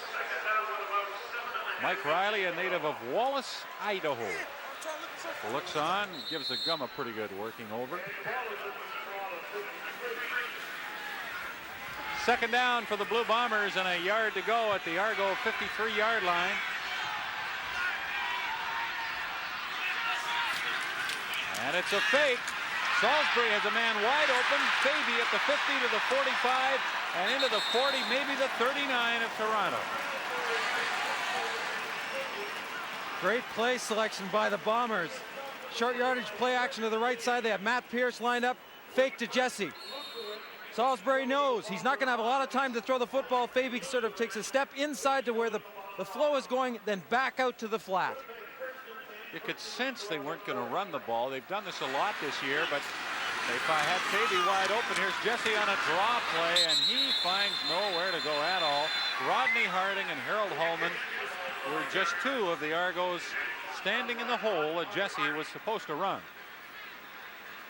Mike Riley, a native of Wallace, Idaho. Looks on, gives the gum a pretty good working over. Second down for the Blue Bombers and a yard to go at the Argo 53-yard line. And it's a fake. Salisbury has a man wide open. Fabi at the 50 to the 45 and into the 40, maybe the 39 of Toronto. Great play selection by the Bombers. Short yardage play action to the right side. They have Matt Pierce lined up. Fake to Jesse. Salisbury knows he's not going to have a lot of time to throw the football. Fabi sort of takes a step inside to where the flow is going, then back out to the flat. You could sense they weren't going to run the ball. They've done this a lot this year, but they had Fabi wide open. Here's Jesse on a draw play, and he finds nowhere to go at all. Rodney Harding and Harold Holman were just two of the Argos standing in the hole that Jesse was supposed to run.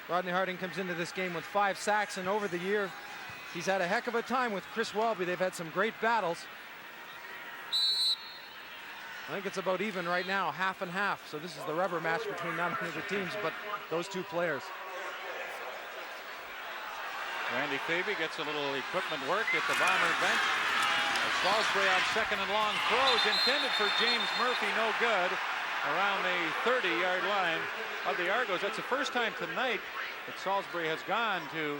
Rodney Harding comes into this game with 5 sacks, and over the year, he's had a heck of a time with Chris Welby. They've had some great battles. I think it's about even right now, half and half. So this is the rubber match between not only the teams, but those two players. Randy Fabi gets a little equipment work at the Bomber bench. Salisbury on second and long throws intended for James Murphy, no good. Around the 30-yard line of the Argos. That's the first time tonight that Salisbury has gone to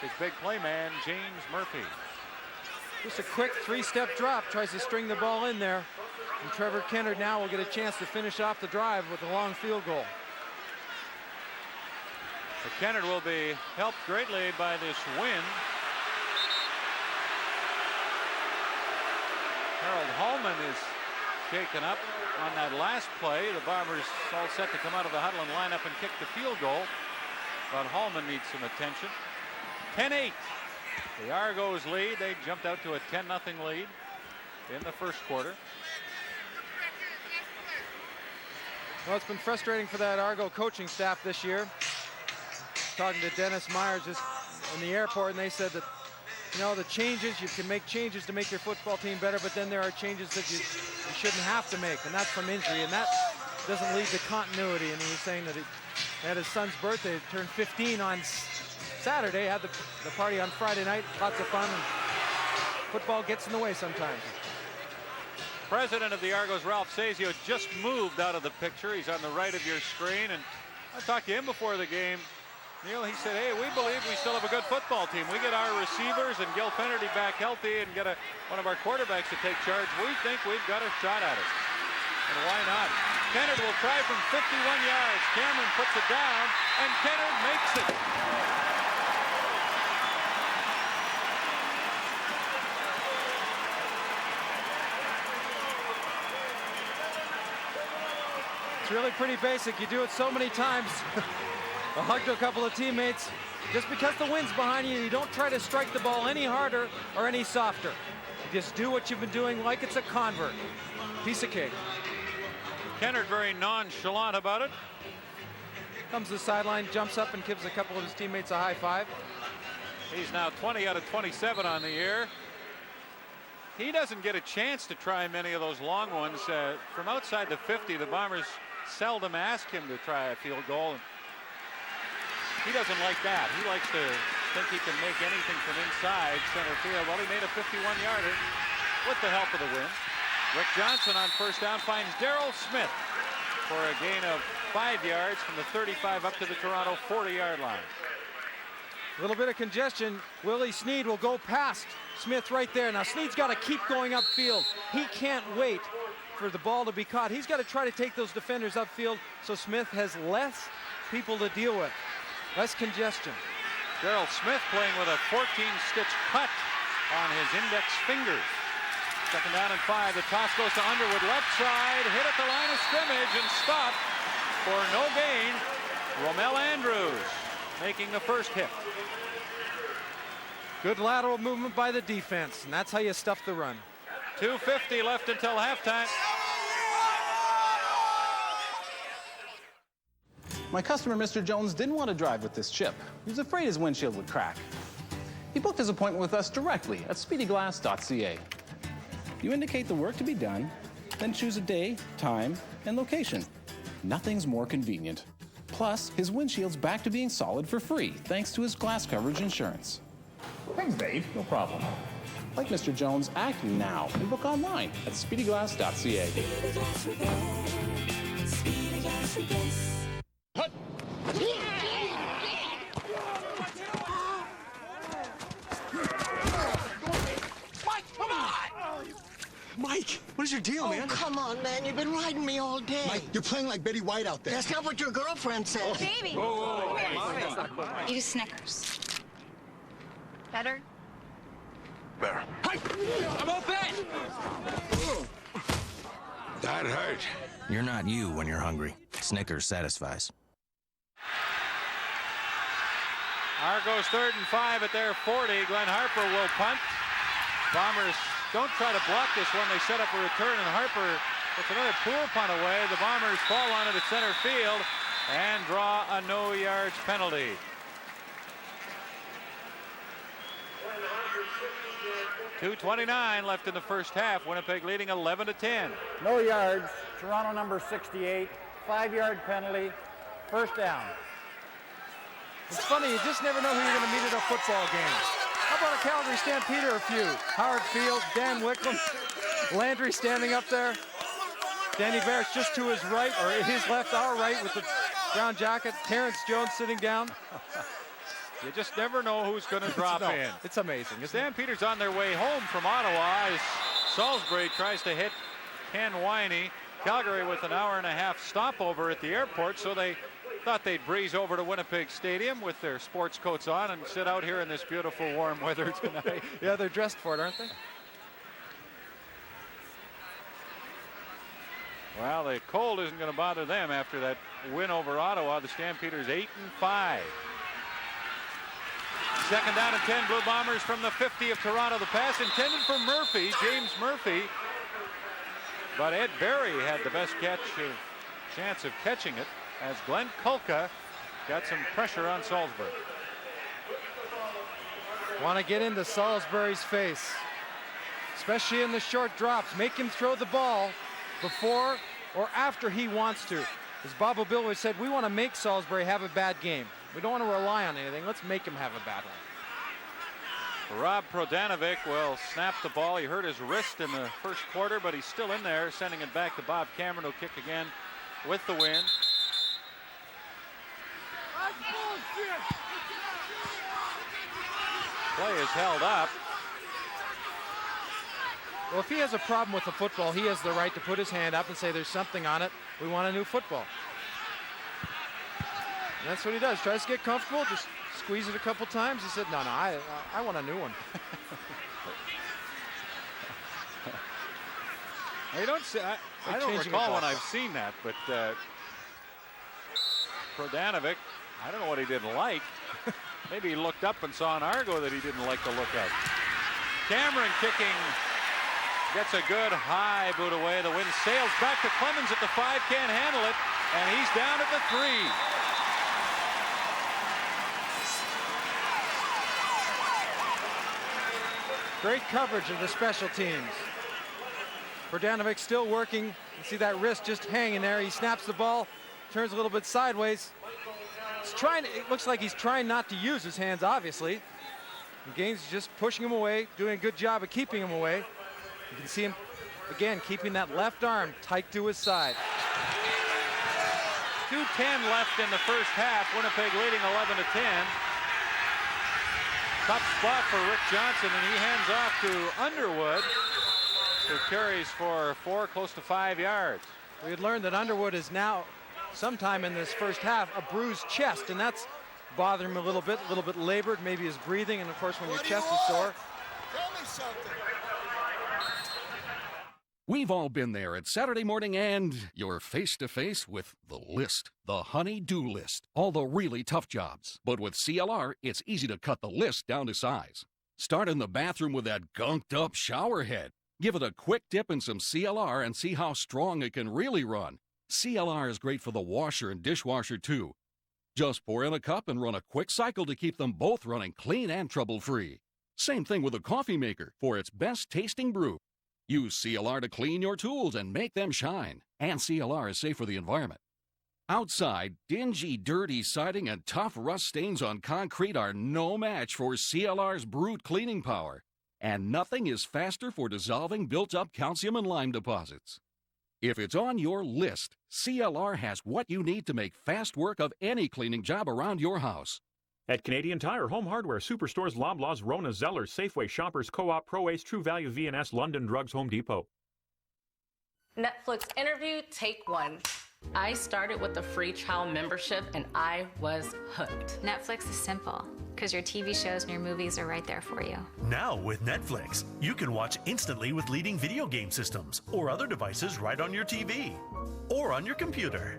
his big play man, James Murphy. Just a quick 3-step drop, tries to string the ball in there. And Trevor Kennard now will get a chance to finish off the drive with a long field goal. But Kennard will be helped greatly by this win. Harold Holman is shaken up on that last play. The Bombers all set to come out of the huddle and line up and kick the field goal. But Holman needs some attention. 10-8. The Argos lead. They jumped out to a 10-0 lead in the first quarter. Well, it's been frustrating for that Argo coaching staff this year. Talking to Dennis Myers just in the airport, and they said that, you know, the changes, you can make changes to make your football team better, but then there are changes that you shouldn't have to make, and that's from injury, and that doesn't lead to continuity. And he was saying that he had his son's birthday, turned 15 on Saturday, had the party on Friday night, lots of fun, and football gets in the way sometimes. President of the Argos, Ralph Sazio, just moved out of the picture. He's on the right of your screen, and I talked to him before the game. Neil, he said, hey, we believe we still have a good football team. We get our receivers and Gil Finnerty back healthy and get one of our quarterbacks to take charge. We think we've got a shot at it. And why not? Kennard will try from 51 yards. Cameron puts it down, and Kennard makes it. It's really pretty basic. You do it so many times. A hug to a couple of teammates. Just because the wind's behind you, you don't try to strike the ball any harder or any softer. You just do what you've been doing like it's a convert. Piece of cake. Kennard very nonchalant about it. Comes to the sideline, jumps up and gives a couple of his teammates a high five. He's now 20 out of 27 on the year. He doesn't get a chance to try many of those long ones. From outside the 50, the Bombers seldom ask him to try a field goal. He doesn't like that. He likes to think he can make anything from inside center field. Well, he made a 51-yarder with the help of the wind. Rick Johnson on first down finds Darrell Smith for a gain of 5 yards from the 35 up to the Toronto 40-yard line. A little bit of congestion. Willie Sneed will go past Smith right there. Now Sneed's got to keep going upfield. He can't wait for the ball to be caught. He's got to try to take those defenders upfield so Smith has less people to deal with. Less congestion. Darrell Smith playing with a 14-stitch cut on his index fingers. Second down and 5. The toss goes to Underwood, left side, hit at the line of scrimmage and stopped for no gain. Romel Andrews making the first hit. Good lateral movement by the defense, and that's how you stuff the run. 2:50 left until halftime. My customer, Mr. Jones, didn't want to drive with this chip. He was afraid his windshield would crack. He booked his appointment with us directly at speedyglass.ca. You indicate the work to be done, then choose a day, time, and location. Nothing's more convenient. Plus, his windshield's back to being solid for free thanks to his glass coverage insurance. Thanks, Dave. No problem. Like Mr. Jones, act now and book online at speedyglass.ca. Mike, what is your deal, man? Oh, come on, man. You've been riding me all day. Mike, you're playing like Betty White out there. That's not what your girlfriend said. Baby. Eat a Snickers. Better? Better. I'm all bet! That hurt. You're not you when you're hungry. Snickers satisfies. Argos 3rd and 5 at their 40. Glenn Harper will punt. Bombers don't try to block this one. They set up a return, and Harper puts another poor punt away. The Bombers fall on it at center field and draw a no yards penalty. .229 left in the first half. Winnipeg leading 11-10. No yards. Toronto number 68. 5-yard penalty. First down. It's funny, you just never know who you're going to meet at a football game. How about a Calgary Stampeder a few? Howard Field, Dan Wicklund, Landry standing up there. Danny Barrett's just to his right, or his left, our right, with the brown jacket. Terrence Jones sitting down. You just never know who's going to drop in. It's amazing. Stampeders on their way home from Ottawa as Salisbury tries to hit Ken Winey. Calgary with an hour-and-a-half stopover at the airport, so they thought they'd breeze over to Winnipeg Stadium with their sports coats on and sit out here in this beautiful warm weather tonight. Yeah, they're dressed for it, aren't they? Well, the cold isn't going to bother them after that win over Ottawa. The Stampeders 8 and 5. Second down and 10. Blue Bombers from the 50 of Toronto. The pass intended for Murphy, James Murphy. But Ed Berry had the best chance of catching it, as Glenn Kulka got some pressure on Salisbury. Want to get into Salisbury's face, especially in the short drops. Make him throw the ball before or after he wants to. As Bob O'Billoy said, we want to make Salisbury have a bad game. We don't want to rely on anything. Let's make him have a bad one. Rob Prodanovic will snap the ball. He hurt his wrist in the first quarter, but he's still in there, sending it back to Bob Cameron, who'll kick again with the win. Play is held up. Well, if he has a problem with the football, he has the right to put his hand up and say there's something on it. We want a new football. And that's what he does. Tries to get comfortable, just squeeze it a couple times. He said, no, I want a new one. I don't recall when I've seen that, but Prodanovic, I don't know what he didn't like. Maybe he looked up and saw an Argo that he didn't like the look of. Cameron kicking, gets a good high boot away. The wind sails back to Clemens at the 5, can't handle it, and he's down at the 3. Great coverage of the special teams. Prodanovic still working. You see that wrist just hanging there. He snaps the ball, turns a little bit sideways. It looks like he's trying not to use his hands, obviously. And Gaines just pushing him away, doing a good job of keeping him away. You can see him, again, keeping that left arm tight to his side. 2:10 left in the first half. Winnipeg leading 11-10. Tough spot for Rick Johnson, and he hands off to Underwood, who carries for 4, close to 5 yards. We had learned that Underwood is now, sometime in this first half, a bruised chest, and that's bothering him a little bit labored, maybe his breathing, and of course when your chest is sore. Tell me something. We've all been there at Saturday morning and you're face to face with the list, the honey-do list, all the really tough jobs. But with CLR, it's easy to cut the list down to size. Start in the bathroom with that gunked up shower head. Give it a quick dip in some CLR and see how strong it can really run. CLR is great for the washer and dishwasher too. Just pour in a cup and run a quick cycle to keep them both running clean and trouble-free. Same thing with a coffee maker for its best tasting brew. Use CLR to clean your tools and make them shine. And CLR is safe for the environment. Outside, dingy, dirty siding and tough rust stains on concrete are no match for CLR's brute cleaning power. And nothing is faster for dissolving built-up calcium and lime deposits. If it's on your list, CLR has what you need to make fast work of any cleaning job around your house. At Canadian Tire, Home Hardware, Superstores, Loblaws, Rona, Zellers, Safeway, Shoppers, Co-op, Pro-Ace, True Value, V&S, London Drugs, Home Depot. Netflix interview, take 1. I started with a free trial membership and I was hooked. Netflix is simple because your TV shows and your movies are right there for you. Now with Netflix, you can watch instantly with leading video game systems or other devices right on your TV or on your computer.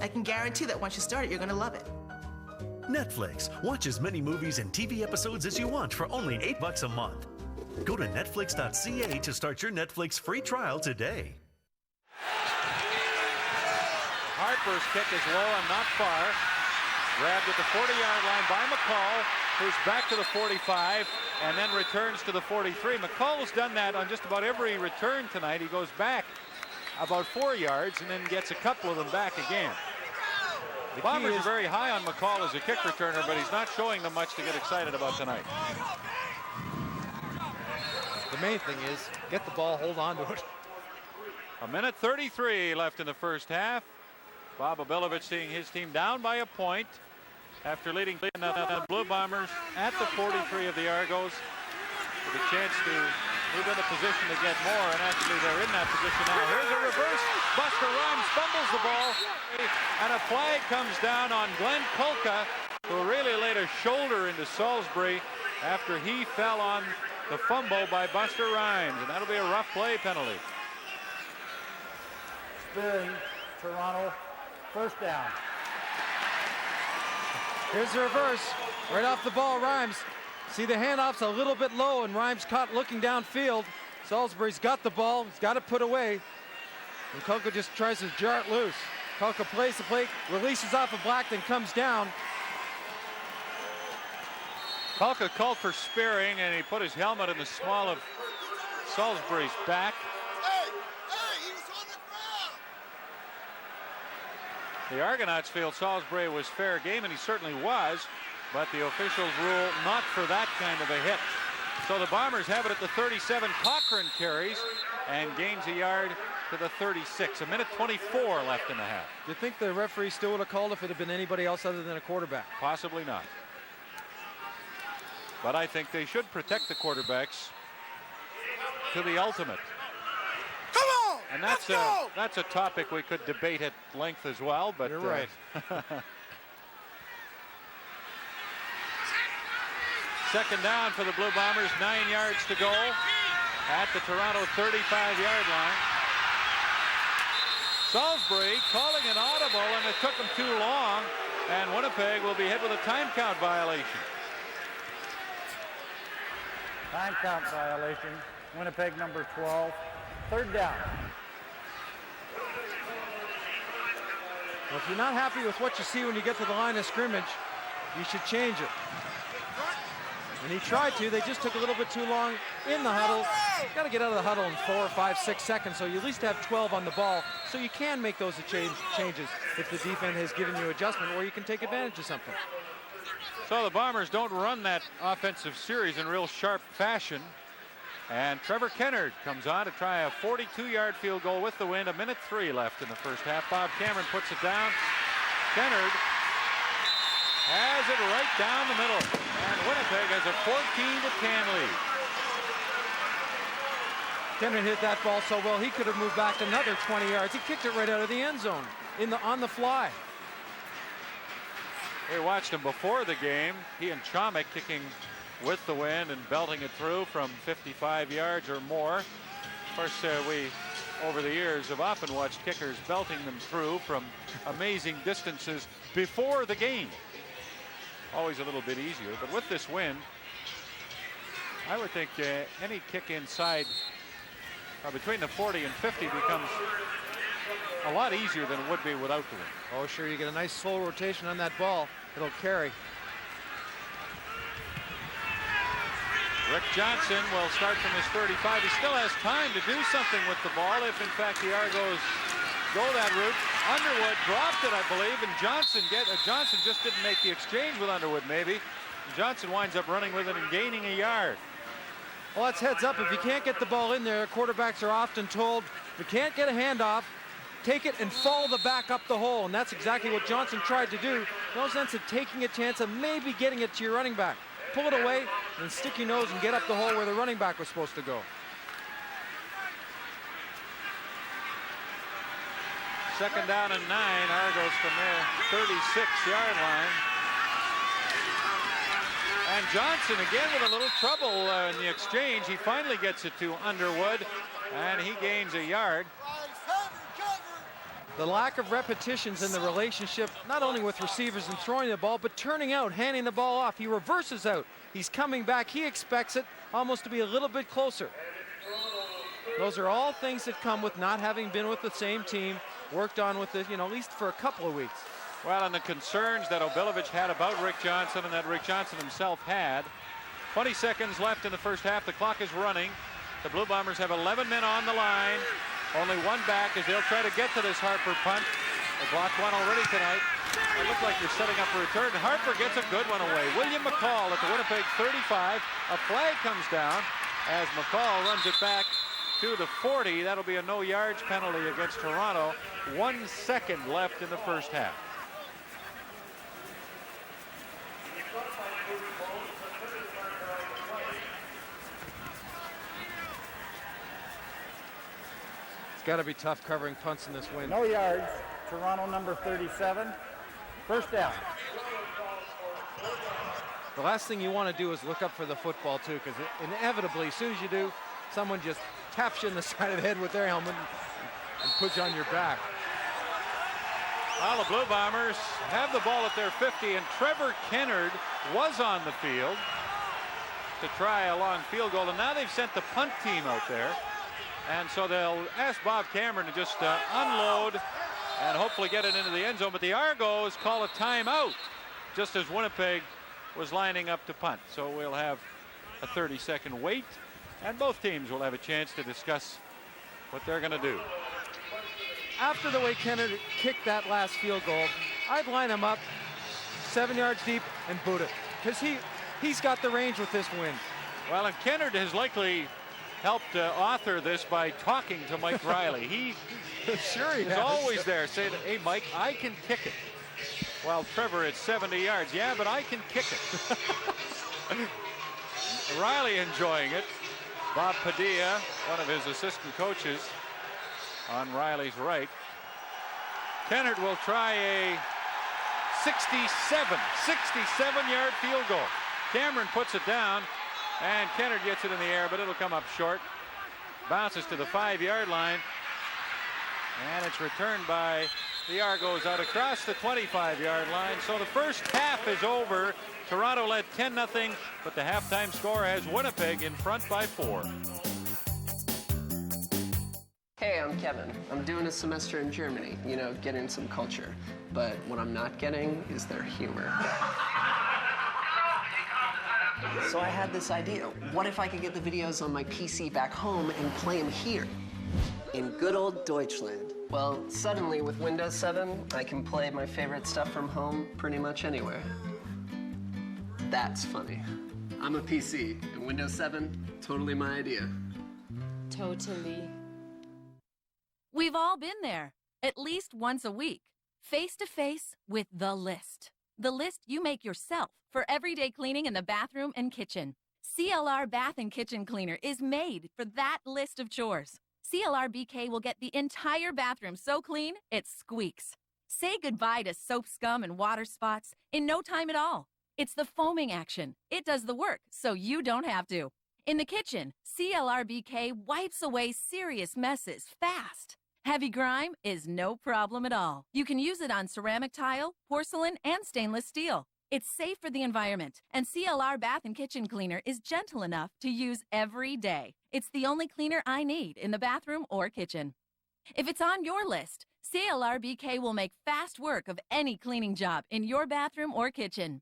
I can guarantee that once you start it, you're going to love it. Netflix. Watch as many movies and TV episodes as you want for only $8 a month. Go to netflix.ca to start your Netflix free trial today. Harper's kick is low and not far. Grabbed at the 40-yard line by McCall, who's back to the 45 and then returns to the 43. McCall's done that on just about every return tonight. He goes back about 4 yards and then gets a couple of them back again. The Bombers are very high on McCall as a kick returner, but he's not showing them much to get excited about tonight. The main thing is get the ball, hold on to it. 1:33 left in the first half. Bob Obilovich seeing his team down by a point after leading the Blue Bombers at the 43 of the Argos with a chance to move into position to get more, and actually they're in that position now. Here's a reverse. Buster Rhymes fumbles the ball, and a flag comes down on Glenn Kulka, who really laid a shoulder into Salisbury after he fell on the fumble by Buster Rhymes, and that'll be a rough play penalty. Spin, Toronto, first down. Here's the reverse. Right off the ball, Rhymes. See the handoff's a little bit low, and Rhymes caught looking downfield. Salisbury's got the ball. He's got it put away. And Kulka just tries to jar it loose. Kulka plays the plate, releases off of Black, then comes down. Kulka called for sparing, and he put his helmet in the small of Salisbury's back. The Argonauts feel Salisbury was fair game, and he certainly was, but the officials rule not for that kind of a hit. So the Bombers have it at the 37. Cochran carries and gains a yard to the 36. 1:24 left in the half. Do you think the referee still would have called if it had been anybody else other than a quarterback? Possibly not. But I think they should protect the quarterbacks to the ultimate. Come on! And that's a topic we could debate at length as well, but you're right. Second down for the Blue Bombers, 9 yards to go at the Toronto 35-yard line. Salisbury calling an audible, and it took him too long, and Winnipeg will be hit with a time count violation. Time count violation. Winnipeg number 12. Third down. Well, if you're not happy with what you see when you get to the line of scrimmage, you should change it. And he tried to. They just took a little bit too long in the huddle. You've got to get out of the huddle in 4, 5, 6 seconds, so you at least have 12 on the ball, so you can make those changes if the defense has given you adjustment, or you can take advantage of something. So the Bombers don't run that offensive series in real sharp fashion. And Trevor Kennard comes on to try a 42-yard field goal with the wind. 1:03 left in the first half. Bob Cameron puts it down. Kennard has it right down the middle. And Winnipeg has a 14-10 lead. Kennard hit that ball so well he could have moved back another 20 yards. He kicked it right out of the end zone on the fly. We watched him before the game. He and Chomick kicking with the wind and belting it through from 55 yards or more. Of course, we, over the years, have often watched kickers belting them through from amazing distances before the game. Always a little bit easier, but with this wind, I would think any kick inside between the 40 and 50 becomes a lot easier than it would be without the wind. Oh, sure, you get a nice slow rotation on that ball. It'll carry. Rick Johnson will start from his 35. He still has time to do something with the ball if, in fact, the Argos go that route. Underwood dropped it, I believe, and Johnson just didn't make the exchange with Underwood, maybe. And Johnson winds up running with it and gaining a yard. Well, that's heads up. If you can't get the ball in there, quarterbacks are often told, if you can't get a handoff, take it and follow the back up the hole. And that's exactly what Johnson tried to do. No sense of taking a chance of maybe getting it to your running back. Pull it away and stick your nose and get up the hole where the running back was supposed to go. Second down and 9. Argos from their 36-yard line. And Johnson again with a little trouble in the exchange. He finally gets it to Underwood, and he gains a yard. The lack of repetitions in the relationship, not only with receivers and throwing the ball, but turning out, handing the ball off. He reverses out. He's coming back. He expects it almost to be a little bit closer. Those are all things that come with not having been with the same team, worked on with it, at least for a couple of weeks. Well, and the concerns that Obilovich had about Rick Johnson and that Rick Johnson himself had. 20 seconds left in the first half. The clock is running. The Blue Bombers have 11 men on the line. Only one back as they'll try to get to this Harper punt. They blocked one already tonight. It looked like you're setting up a return. Harper gets a good one away. William McCall at the Winnipeg 35. A flag comes down as McCall runs it back to the 40. That'll be a no yards penalty against Toronto. 1 second left in the first half. It's got to be tough covering punts in this wind. No yards. Toronto number 37. First down. The last thing you want to do is look up for the football, too, because inevitably, as soon as you do, someone just taps you in the side of the head with their helmet and puts you on your back. Well, the Blue Bombers have the ball at their 50, and Trevor Kennard was on the field to try a long field goal, and now they've sent the punt team out there. And so they'll ask Bob Cameron to just unload and hopefully get it into the end zone. But the Argos call a timeout just as Winnipeg was lining up to punt. So we'll have a 30-second wait, and both teams will have a chance to discuss what they're going to do. After the way Kennard kicked that last field goal, I'd line him up 7 yards deep and boot it, because he's got the range with this wind. Well, and Kennard has likely helped author this by talking to Mike Riley. He sure he is always there saying, hey, Mike, I can kick it. While Trevor at 70 yards. Yeah, but I can kick it. Riley enjoying it. Bob Padilla, one of his assistant coaches, on Riley's right. Kennard will try a 67-yard field goal. Cameron puts it down, and Kennard gets it in the air, but it'll come up short. Bounces to the 5-yard line, and it's returned by the Argos out across the 25-yard line. So the first half is over. Toronto led 10-0, but the halftime score has Winnipeg in front by 4. Hey, I'm Kevin. I'm doing a semester in Germany, getting some culture. But what I'm not getting is their humor. So I had this idea. What if I could get the videos on my PC back home and play them here, in good old Deutschland? Well, suddenly with Windows 7, I can play my favorite stuff from home pretty much anywhere. That's funny. I'm a PC, and Windows 7, totally my idea. Totally. We've all been there, at least once a week, face-to-face with The List. The list you make yourself for everyday cleaning in the bathroom and kitchen. CLR Bath and Kitchen Cleaner is made for that list of chores. CLR BK will get the entire bathroom so clean, it squeaks. Say goodbye to soap scum and water spots in no time at all. It's the foaming action. It does the work, so you don't have to. In the kitchen, CLR BK wipes away serious messes fast. Heavy grime is no problem at all. You can use it on ceramic tile, porcelain, and stainless steel. It's safe for the environment, and CLR Bath and Kitchen Cleaner is gentle enough to use every day. It's the only cleaner I need in the bathroom or kitchen. If it's on your list, CLR BK will make fast work of any cleaning job in your bathroom or kitchen.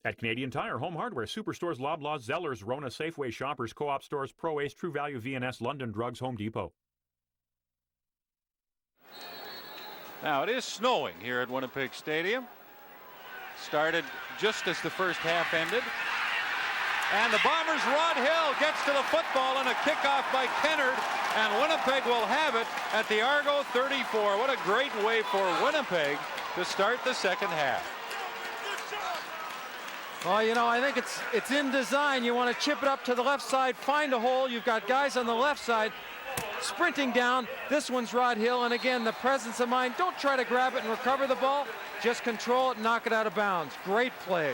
At Canadian Tire, Home Hardware, Superstores, Loblaws, Zellers, Rona, Safeway, Shoppers, Co-op Stores, Pro Ace, True Value, VNS, London Drugs, Home Depot. Now it is snowing here at Winnipeg Stadium. Started just as the first half ended. And the Bombers' Rod Hill gets to the football and a kickoff by Kennard, and Winnipeg will have it at the Argo 34. What a great way for Winnipeg to start the second half. Well, you know, I think it's in design. You want to chip it up to the left side, find a hole. You've got guys on the left side sprinting down. This one's Rod Hill, and again, the presence of mind. Don't try to grab it and recover the ball. Just control it and knock it out of bounds. Great play.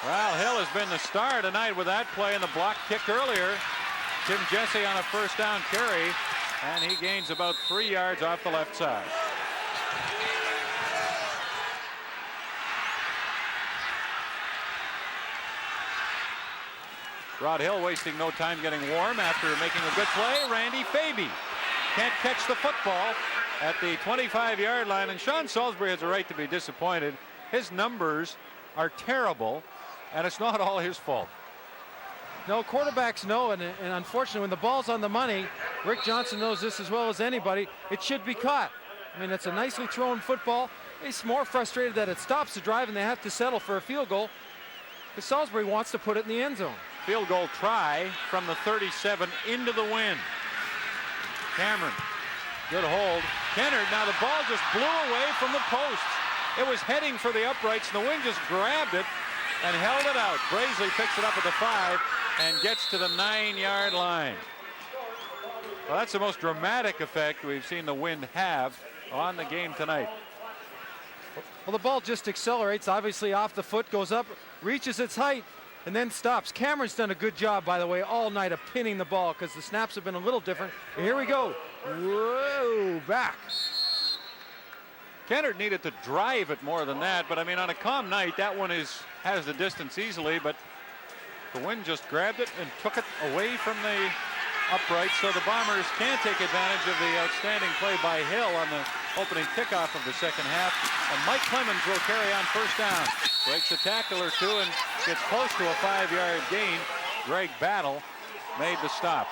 Well, Hill has been the star tonight with that play and the block kick earlier. Tim Jesse on a first down carry, and he gains about 3 yards off the left side. Rod Hill wasting no time getting warm after making a good play. Randy Faby can't catch the football at the 25-yard line, and Sean Salisbury has a right to be disappointed. His numbers are terrible, and it's not all his fault. No, quarterbacks know, and unfortunately when the ball's on the money, Rick Johnson knows this as well as anybody, it should be caught. I mean, it's a nicely thrown football. He's more frustrated that it stops the drive and they have to settle for a field goal because Salisbury wants to put it in the end zone. Field goal try from the 37 into the wind. Cameron, good hold. Kennard, now the ball just blew away from the posts. It was heading for the uprights, and the wind just grabbed it and held it out. Brazeley picks it up at the 5 and gets to the 9-yard line. Well, that's the most dramatic effect we've seen the wind have on the game tonight. Well, the ball just accelerates, obviously off the foot, goes up, reaches its height, and then stops. Cameron's done a good job, by the way, all night of pinning the ball because the snaps have been a little different. And here we go. Whoa, back. Kennard needed to drive it more than that, but I mean, on a calm night, that one has the distance easily, but the wind just grabbed it and took it away from the upright, so the Bombers can take advantage of the outstanding play by Hill on the opening kickoff of the second half. And Mike Clemens will carry on first down. Breaks a tackle or two and gets close to a 5-yard gain. Greg Battle made the stop.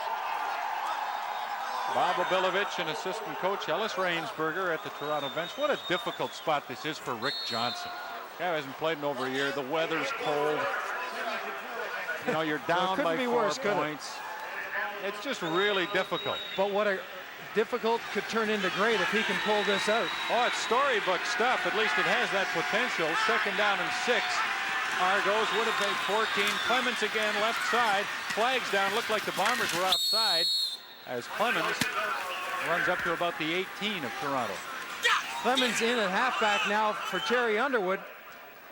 Bob Obilovich and assistant coach Ellis Rainsberger at the Toronto bench. What a difficult spot this is for Rick Johnson. Guy hasn't played in over a year. The weather's cold. You know, you're down by 4 points. It's just really difficult. But what a difficult could turn into great if he can pull this out. Oh, it's storybook stuff. At least it has that potential. Second down and 6. Argos, Winnipeg 14. Clemens again, left side. Flags down. Looked like the Bombers were offside as Clemens runs up to about the 18 of Toronto. Clemens in at halfback now for Terry Underwood.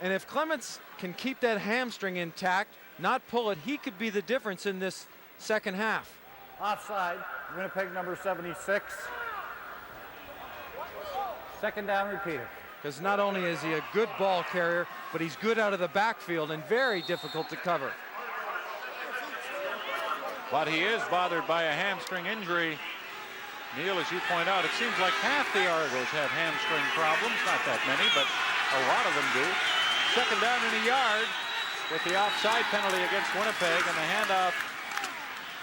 And if Clemens can keep that hamstring intact, not pull it, he could be the difference in this second half. Offside, Winnipeg number 76. Second down repeated. Because not only is he a good ball carrier, but he's good out of the backfield and very difficult to cover. But he is bothered by a hamstring injury. Neil, as you point out, it seems like half the Argos have hamstring problems. Not that many, but a lot of them do. Second down and a yard with the offside penalty against Winnipeg, and the handoff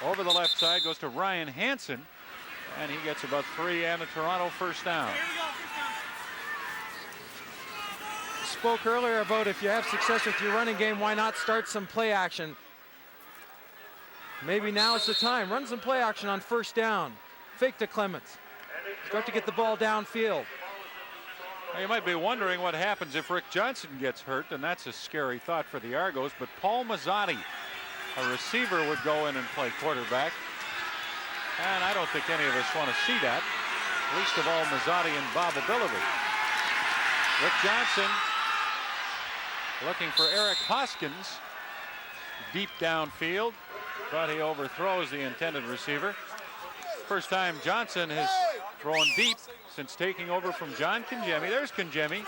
over the left side goes to Ryan Hansen, and he gets about 3 and a Toronto first down. Spoke earlier about if you have success with your running game, why not start some play action? Maybe now is the time. Run some play action on first down. Fake to Clemens. Start to get the ball downfield. Now, you might be wondering what happens if Rick Johnson gets hurt, and that's a scary thought for the Argos, but Paul Mazzotti, a receiver, would go in and play quarterback. And I don't think any of us want to see that, least of all Mazzotti and Bob Obilovich. Rick Johnson looking for Eric Hoskins deep downfield, but he overthrows the intended receiver. First time Johnson has thrown deep since taking over from John Kangemi. There's Kangemi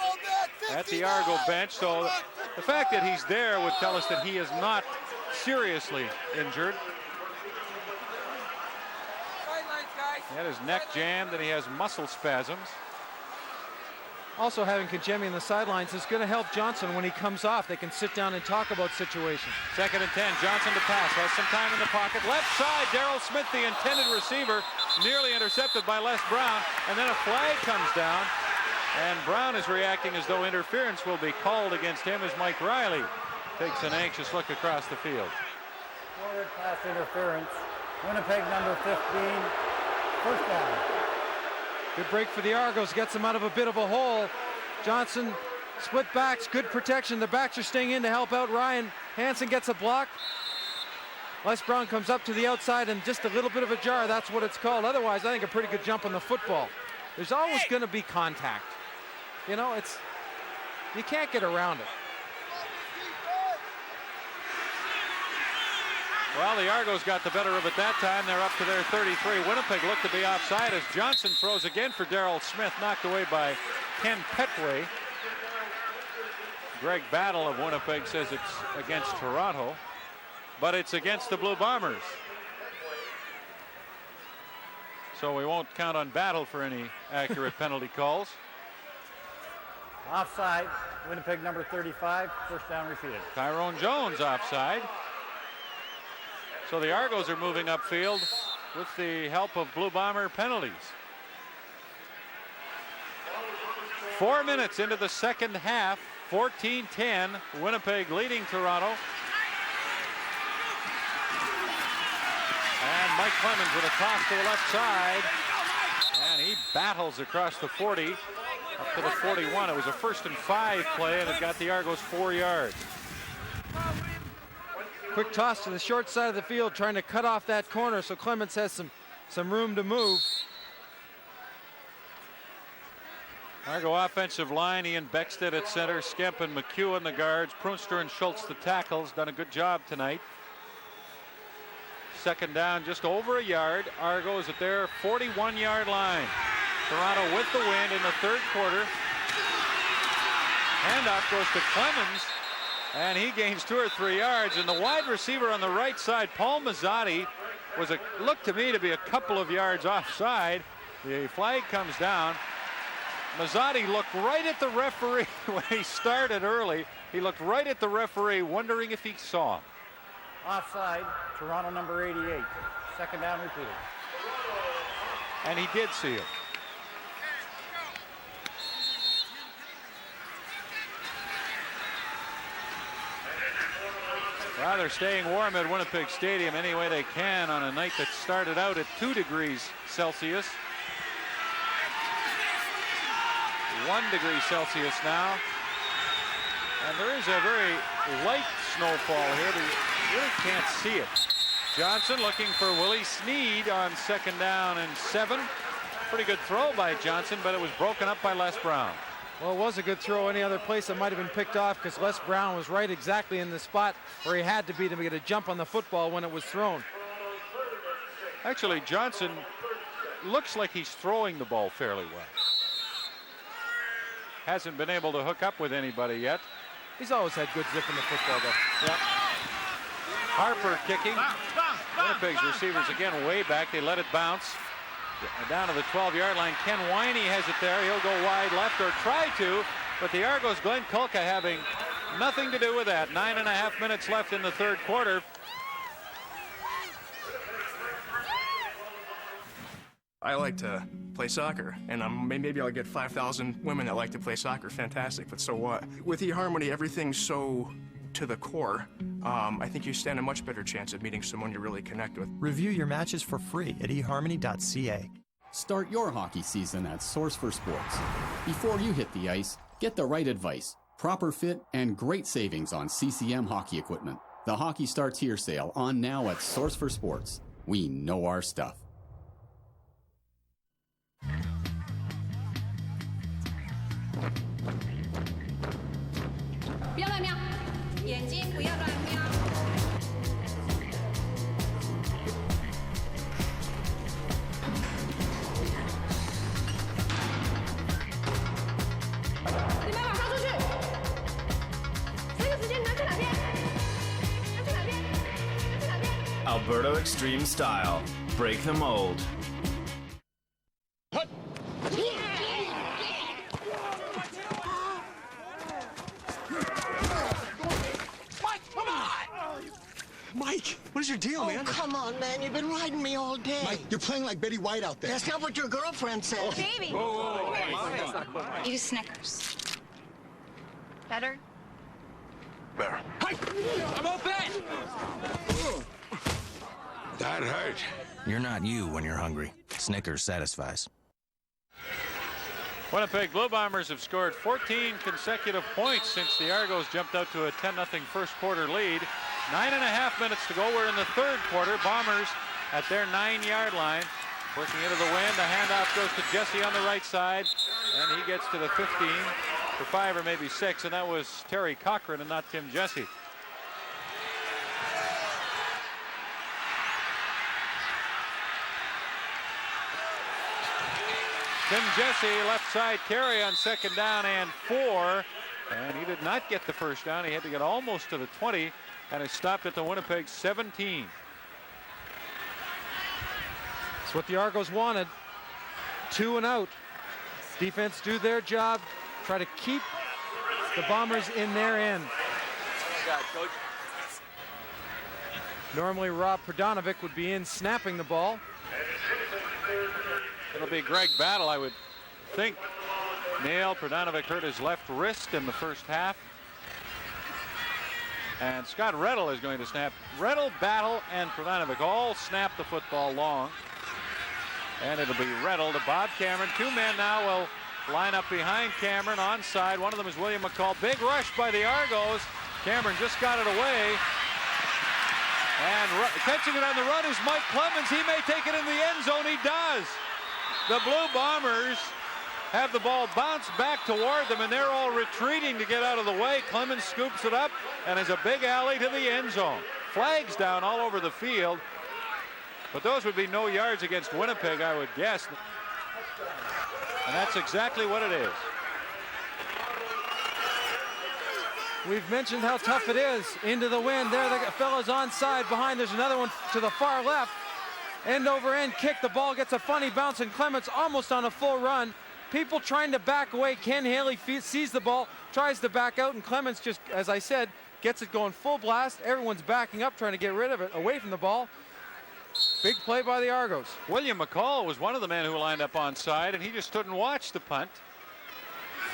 at the Argo bench. So the fact that he's there would tell us that he is not seriously injured. He had his neck jammed and he has muscle spasms. Also, having Kajemi on the sidelines is going to help Johnson when he comes off. They can sit down and talk about situations. 2nd and 10. Johnson to pass. Has some time in the pocket. Left side. Daryl Smith, the intended receiver, nearly intercepted by Les Brown. And then a flag comes down. And Brown is reacting as though interference will be called against him as Mike Riley takes an anxious look across the field. Forward pass interference. Winnipeg number 15. First down. Good break for the Argos, gets them out of a bit of a hole. Johnson, split backs, good protection. The backs are staying in to help out Ryan. Hansen gets a block. Les Brown comes up to the outside and just a little bit of a jar, that's what it's called. Otherwise, I think a pretty good jump on the football. There's always going to be contact. You know, you can't get around it. Well, the Argos got the better of it that time. They're up to their 33. Winnipeg looked to be offside as Johnson throws again for Daryl Smith, knocked away by Ken Petway. Greg Battle of Winnipeg says it's against Toronto, but it's against the Blue Bombers. So we won't count on Battle for any accurate penalty calls. Offside, Winnipeg number 35, first down repeated. Tyrone Jones offside. So the Argos are moving upfield with the help of Blue Bomber penalties. 4 minutes into the second half, 14-10, Winnipeg leading Toronto. And Mike Clemens with a toss to the left side. And he battles across the 40 up to the 41. It was a 1st and 5 play, and it got the Argos 4 yards. Quick toss to the short side of the field, trying to cut off that corner, so Clemens has some room to move. Argo offensive line, Ian Beckstead at center, Skemp and McHugh the guards, Prunster and Schultz the tackles. Done a good job tonight. 2nd down, just over a yard. Argos at their 41-yard line. Toronto with the win in the 3rd quarter. Handoff goes to Clemens, and he gains 2 or 3 yards. And the wide receiver on the right side, Paul Mazzotti, looked to me to be a couple of yards offside. The flag comes down. Mazzotti looked right at the referee when he started early. He looked right at the referee, wondering if he saw him. Offside, Toronto number 88. 2nd down repeated. And he did see it. Well, they're staying warm at Winnipeg Stadium any way they can on a night that started out at 2 degrees Celsius. 1 degree Celsius now. And there is a very light snowfall here. You really can't see it. Johnson looking for Willie Sneed on 2nd down and 7. Pretty good throw by Johnson, but it was broken up by Les Brown. Well, it was a good throw any other place that might have been picked off, because Les Brown was right exactly in the spot where he had to be to get a jump on the football when it was thrown. Actually, Johnson looks like he's throwing the ball fairly well. Hasn't been able to hook up with anybody yet. He's always had good zip in the football, though. Yep. Harper kicking. Winnipeg's receivers again way back. They let it bounce. Down to the 12-yard line. Ken Winey has it there. He'll go wide left, or try to, but the Argos, Glenn Kulka, having nothing to do with that. 9.5 minutes left in the 3rd quarter. I like to play soccer, and maybe I'll get 5,000 women that like to play soccer. Fantastic, but so what? With eHarmony, everything's so to the core. I think you stand a much better chance of meeting someone you really connect with. Review your matches for free at eharmony.ca. Start your hockey season at Source for Sports. Before you hit the ice, get the right advice, proper fit, and great savings on CCM hockey equipment. The Hockey Starts Here sale on now at Source for Sports. We know our stuff. 不要乱瞄，眼睛不要乱瞄。你们马上出去。这个时间你要去哪边？要去哪边？要去哪边 Alberto Extreme Style. Break the mold. deal, man? Come on, man. You've been riding me all day. Mike, you're playing like Betty White out there. That's not what your girlfriend said. Baby. Eat Snickers. Better? Better. I'm open! That hurt. You're not you when you're hungry. Snickers satisfies. Winnipeg Blue Bombers have scored 14 consecutive points since the Argos jumped out to a 10-0 first quarter lead. 9.5 minutes to go. We're in the third quarter. Bombers at their 9-yard line. Working into the wind. The handoff goes to Jesse on the right side. And he gets to the 15 for 5 or maybe 6. And that was Terry Cochran and not Tim Jesse. Tim Jesse, left side carry on 2nd down and 4. And he did not get the first down. He had to get almost to the 20 and is stopped at the Winnipeg 17. That's what the Argos wanted. 2 and out. Defense do their job. Try to keep the Bombers in their end. Normally Rob Pradanovic would be in snapping the ball. It'll be Greg Battle, I would think. Neil Pradanovic hurt his left wrist in the first half. And Scott Reddle is going to snap. Reddle, Battle, and Pradanovic all snap the football long. And it'll be Reddle to Bob Cameron. 2 men now will line up behind Cameron onside. One of them is William McCall. Big rush by the Argos. Cameron just got it away. And catching it on the run is Mike Clemens. He may take it in the end zone. He does. The Blue Bombers have the ball bounce back toward them, and they're all retreating to get out of the way. Clemens scoops it up and has a big alley to the end zone. Flags down all over the field. But those would be no yards against Winnipeg, I would guess. And that's exactly what it is. We've mentioned how tough it is. Into the wind. There the fellow's onside. Behind there's another one to the far left. End over end kick. The ball gets a funny bounce, and Clements almost on a full run. People trying to back away. Ken Haley sees the ball, tries to back out, and Clements just, as I said, gets it going full blast. Everyone's backing up, trying to get rid of it, away from the ball. Big play by the Argos. William McCall was one of the men who lined up onside, and he just stood and watched the punt.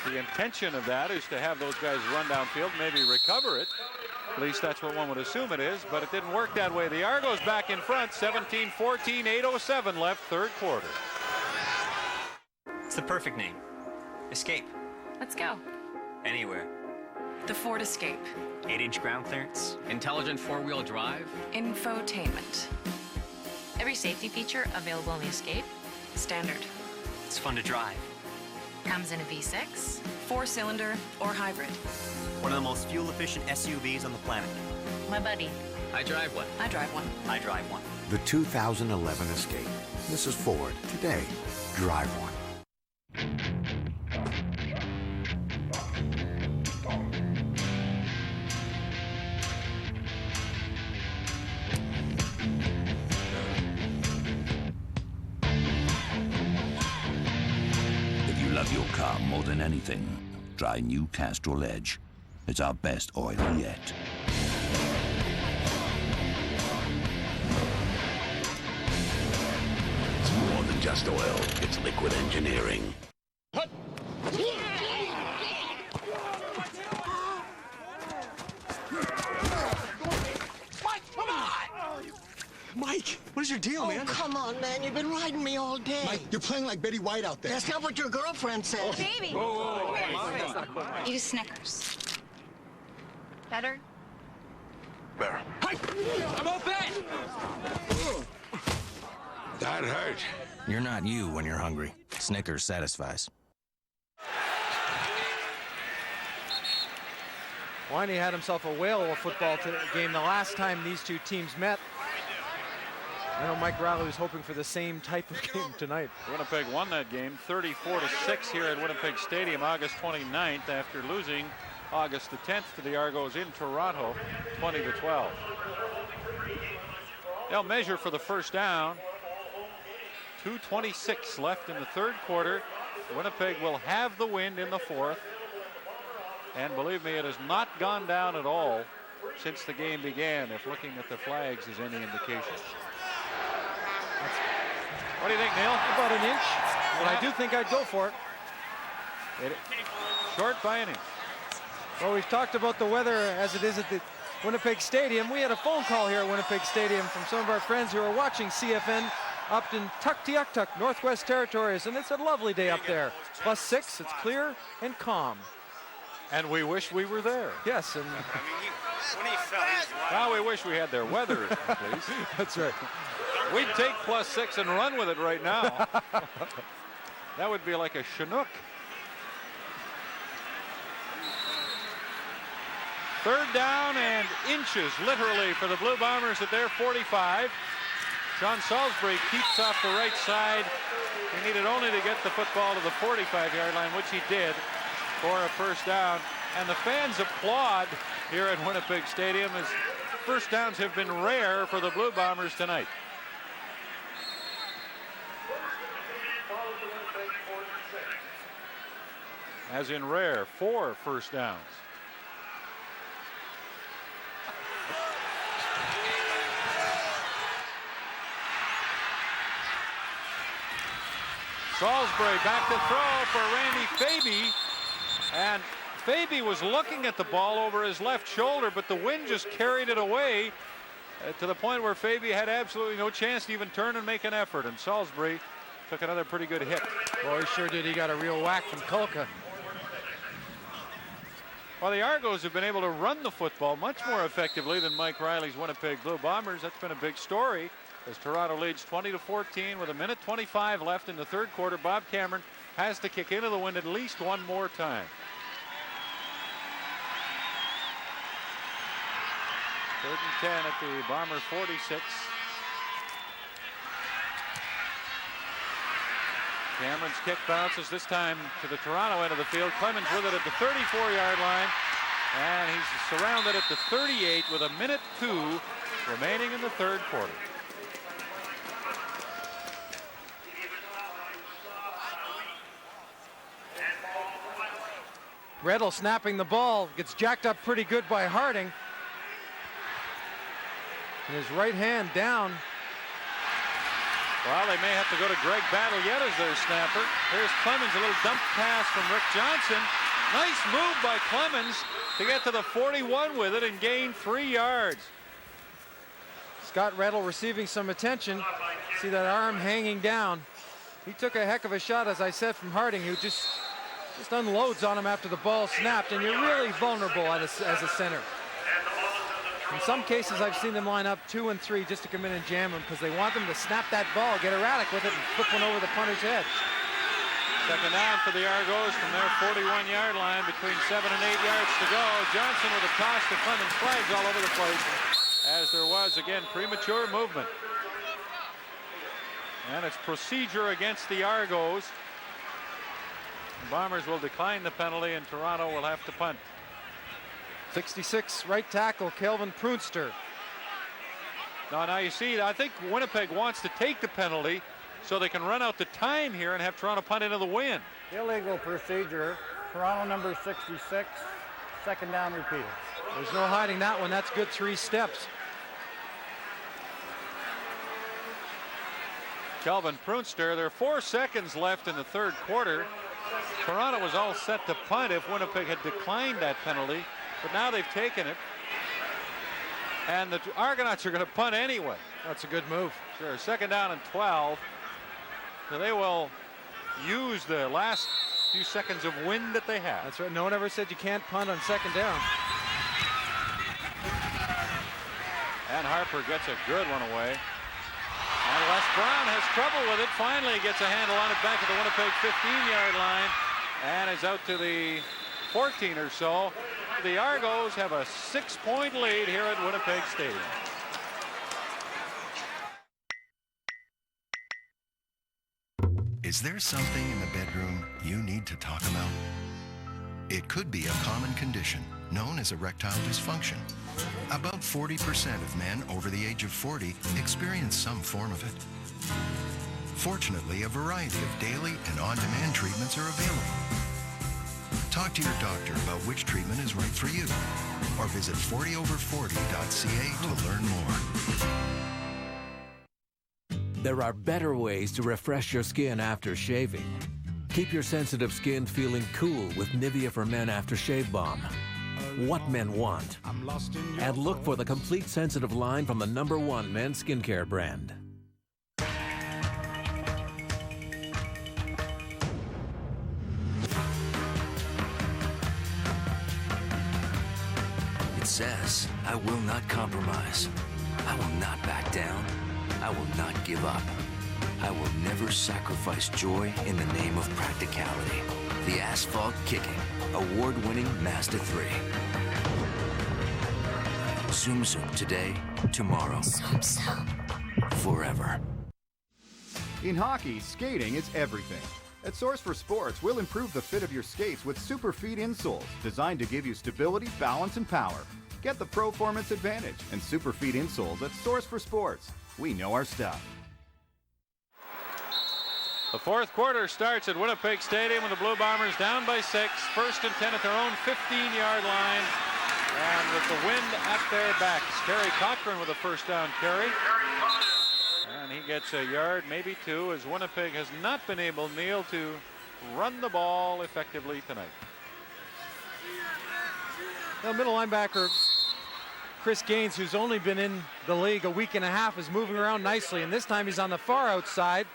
The intention of that is to have those guys run downfield, maybe recover it. At least that's what one would assume it is, but it didn't work that way. The Argos back in front, 17-14, 8:07 left, third quarter. It's the perfect name. Escape. Let's go. Anywhere. The Ford Escape. 8-inch ground clearance. Intelligent 4-wheel drive. Infotainment. Every safety feature available in the Escape. Standard. It's fun to drive. Comes in a V6, 4-cylinder, or hybrid. One of the most fuel-efficient SUVs on the planet. My buddy. I drive one. I drive one. I drive one. The 2011 Escape. Mrs. Ford, today, drive one. If you love your car more than anything, try new Castrol Edge. It's our best oil yet. It's more than just oil. It's liquid engineering. Mike, what is your deal, man? Come on, man. You've been riding me all day. Mike, you're playing like Betty White out there. That's not what your girlfriend said. Baby. Eat Snickers. Better? Better. I'm open! That hurt. You're not you when you're hungry. Snickers satisfies. Winey had himself a whale of a football game the last time these two teams met. I know Mike Rowley was hoping for the same type of game tonight. Winnipeg won that game 34-6 here at Winnipeg Stadium August 29th after losing August the 10th to the Argos in Toronto 20-12. They'll measure for the first down. 2:26 left in the third quarter. Winnipeg will have the wind in the fourth. And believe me, it has not gone down at all since the game began, if looking at the flags is any indication. What do you think, Neil? About an inch, but I do think I'd go for it. Short by an inch. Well, we've talked about the weather as it is at the Winnipeg Stadium. We had a phone call here at Winnipeg Stadium from some of our friends who are watching CFN up in Tuktoyaktuk, Northwest Territories, and it's a lovely day up there. +6, it's clear and calm. And we wish we were there. Yes, and well, we wish we had their weather, please. That's right. We'd take +6 and run with it right now. That would be like a Chinook. Third down and inches, literally, for the Blue Bombers at their 45. Sean Salisbury keeps off the right side. He needed only to get the football to the 45-yard line, which he did, for a first down. And the fans applaud here at Winnipeg Stadium as first downs have been rare for the Blue Bombers tonight. As in rare, 4 first downs. Salisbury back to throw for Randy Faby, and Faby was looking at the ball over his left shoulder, but the wind just carried it away to the point where Faby had absolutely no chance to even turn and make an effort, and Salisbury took another pretty good hit. Well, he sure did. He got a real whack from Kulka. Well, the Argos have been able to run the football much more effectively than Mike Riley's Winnipeg Blue Bombers. That's been a big story as Toronto leads 20-14 with 1:25 left in the third quarter. Bob Cameron has to kick into the wind at least one more time. Third and 10 at the Bomber 46. Cameron's kick bounces this time to the Toronto end of the field. Clemens with it at the 34-yard line, and he's surrounded at the 38 with 1:02 remaining in the third quarter. Redl snapping the ball, gets jacked up pretty good by Harding. And his right hand down. Well, they may have to go to Greg Battle yet as their snapper. Here's Clemens, a little dump pass from Rick Johnson. Nice move by Clemens to get to the 41 with it and gain 3 yards. Scott Redl receiving some attention. See that arm hanging down. He took a heck of a shot, as I said, from Harding, who just unloads on him after the ball snapped, and you're really vulnerable as a center. In some cases, I've seen them line up 2 and 3 just to come in and jam them because they want them to snap that ball, get erratic with it, and flip one over the punter's head. Second down for the Argos from their 41-yard line, between 7 and 8 yards to go. Johnson with a toss to Clemens, flags all over the place, as there was, again, premature movement. And it's procedure against the Argos. The Bombers will decline the penalty, and Toronto will have to punt. 66, right tackle, Kelvin Prunster. Now you see, I think Winnipeg wants to take the penalty so they can run out the time here and have Toronto punt into the wind. Illegal procedure. Toronto number 66, second down repeated. There's no hiding that one. That's good 3 steps. Kelvin Prunster, there are 4 seconds left in the third quarter. Toronto was all set to punt if Winnipeg had declined that penalty, but now they've taken it. And the Argonauts are going to punt anyway. That's a good move. Sure, second down and 12. So they will use the last few seconds of wind that they have. That's right. No one ever said you can't punt on second down. And Harper gets a good one away. And Les Brown has trouble with it. Finally gets a handle on it back at the Winnipeg 15-yard line and is out to the 14 or so. The Argos have a 6-point lead here at Winnipeg Stadium. Is there something in the bedroom you need to talk about? It could be a common condition known as erectile dysfunction. About 40% of men over the age of 40 experience some form of it. Fortunately, a variety of daily and on-demand treatments are available. Talk to your doctor about which treatment is right for you. Or visit 40over40.ca to learn more. There are better ways to refresh your skin after shaving. Keep your sensitive skin feeling cool with Nivea for Men Aftershave Balm. What men want. And look for the complete sensitive line from the #1 men's skincare brand. It says, I will not compromise. I will not back down. I will not give up. I will never sacrifice joy in the name of practicality. The asphalt kicking, award-winning Mazda 3. Zoom Zoom today, tomorrow, Zoom Zoom, forever. In hockey, skating is everything. At Source for Sports, we'll improve the fit of your skates with Superfeed insoles, designed to give you stability, balance, and power. Get the Proformance Advantage and Superfeed insoles at Source for Sports. We know our stuff. The fourth quarter starts at Winnipeg Stadium with the Blue Bombers down by 6. 1st and 10 at their own 15-yard line. And with the wind at their backs, Kerry Cochran with a first down carry. And he gets a yard, maybe 2, as Winnipeg has not been able, Neil, to run the ball effectively tonight. The middle linebacker, Chris Gaines, who's only been in the league a week and a half, is moving around nicely. And this time he's on the far outside.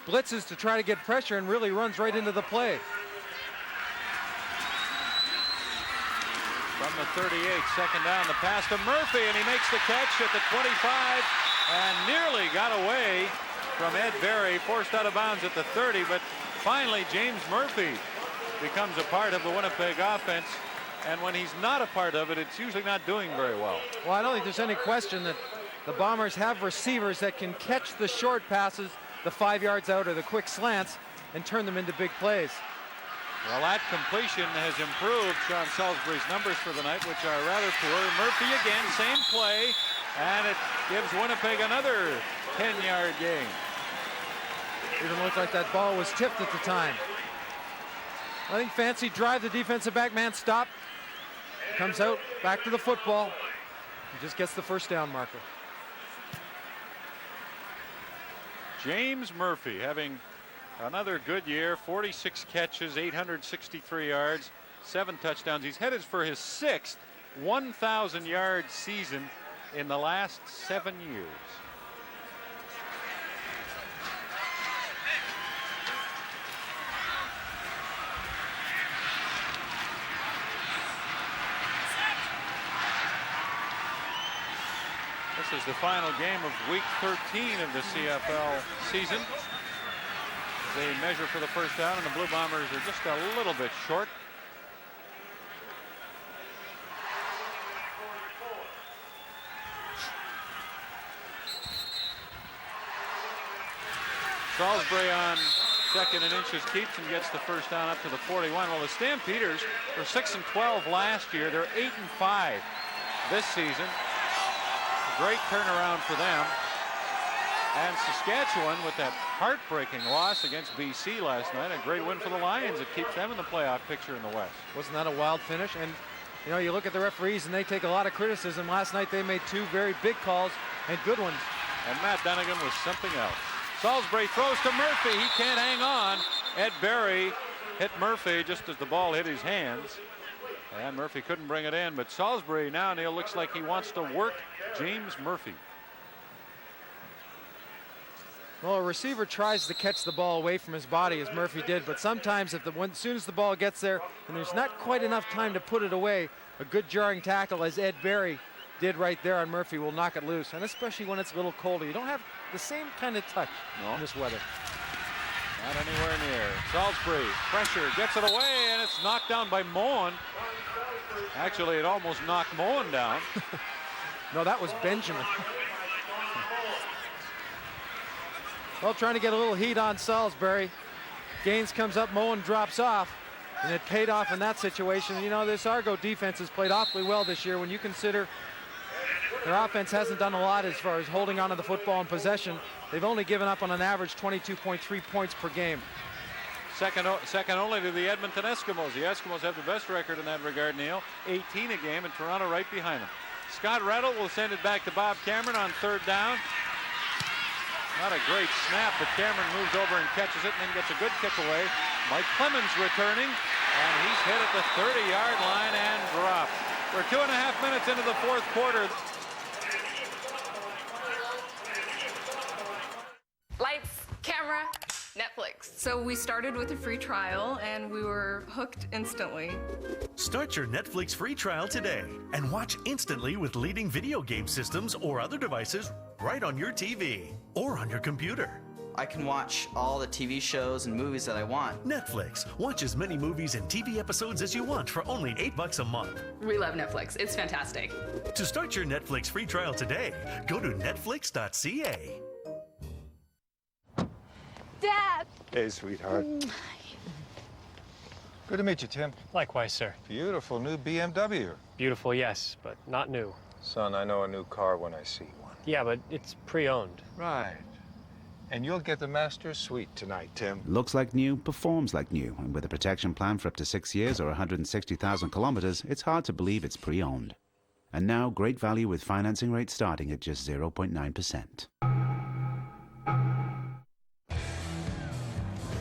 Blitzes to try to get pressure and really runs right into the play. From the 38, second down, the pass to Murphy, and he makes the catch at the 25 and nearly got away from Ed Berry, forced out of bounds at the 30, but finally James Murphy becomes a part of the Winnipeg offense, and when he's not a part of it, it's usually not doing very well. Well, I don't think there's any question that the Bombers have receivers that can catch the short passes, the 5 yards out or the quick slants, and turn them into big plays. Well, that completion has improved Sean Salisbury's numbers for the night, which are rather poor. Murphy again, same play, and it gives Winnipeg another 10-yard gain. Even looked like that ball was tipped at the time. I think fancy drive, the defensive back man stop, comes out, back to the football, and just gets the first down marker. James Murphy having another good year, 46 catches, 863 yards, 7 touchdowns. He's headed for his 6th 1,000-yard season in the last 7 years. This is the final game of week 13 of the CFL season. They measure for the first down, and the Blue Bombers are just a little bit short. Salisbury on 2nd and inches keeps and gets the first down up to the 41. Well, the Stampeders were 6-12 last year. They're 8-5 this season. Great turnaround for them. And Saskatchewan, with that heartbreaking loss against BC last night, a great win for the Lions. It keeps them in the playoff picture in the West. Wasn't that a wild finish? And you know, you look at the referees and they take a lot of criticism. Last night they made 2 very big calls and good ones. And Matt Dunnigan was something else. Salisbury throws to Murphy. He can't hang on. Ed Berry hit Murphy just as the ball hit his hands. And Murphy couldn't bring it in. But Salisbury now, Neil, looks like he wants to work James Murphy. Well, a receiver tries to catch the ball away from his body, as Murphy did, but sometimes as soon as the ball gets there and there's not quite enough time to put it away, a good jarring tackle, as Ed Berry did right there on Murphy, will knock it loose, and especially when it's a little colder. You don't have the same kind of touch in this weather. Not anywhere near. Salisbury, pressure, gets it away, and it's knocked down by Moen. Actually, it almost knocked Moen down. No, that was Benjamin. Well, trying to get a little heat on Salisbury. Gaines comes up, Moen drops off, and it paid off in that situation. You know, this Argo defense has played awfully well this year when you consider their offense hasn't done a lot as far as holding onto the football in possession. They've only given up on an average 22.3 points per game. Second only to the Edmonton Eskimos. The Eskimos have the best record in that regard, Neil. 18 a game, and Toronto right behind them. Scott Rettel will send it back to Bob Cameron on third down. Not a great snap, but Cameron moves over and catches it and then gets a good kick away. Mike Clemens returning, and he's hit at the 30-yard line and dropped. We're 2.5 minutes into the fourth quarter. Lights, camera, Netflix. So we started with a free trial and we were hooked instantly. Start your Netflix free trial today and watch instantly with leading video game systems or other devices right on your TV or on your computer. I can watch all the TV shows and movies that I want. Netflix. Watch as many movies and TV episodes as you want for only $8 a month. We love Netflix. It's fantastic. To start your Netflix free trial today, go to netflix.ca. Dad! Hey, sweetheart. Good to meet you, Tim. Likewise, sir. Beautiful new BMW. Beautiful, yes, but not new. Son, I know a new car when I see one. Yeah, but it's pre-owned. Right. And you'll get the master suite tonight, Tim. Looks like new, performs like new, and with a protection plan for up to 6 years or 160,000 kilometers, it's hard to believe it's pre-owned. And now, great value with financing rates starting at just 0.9%.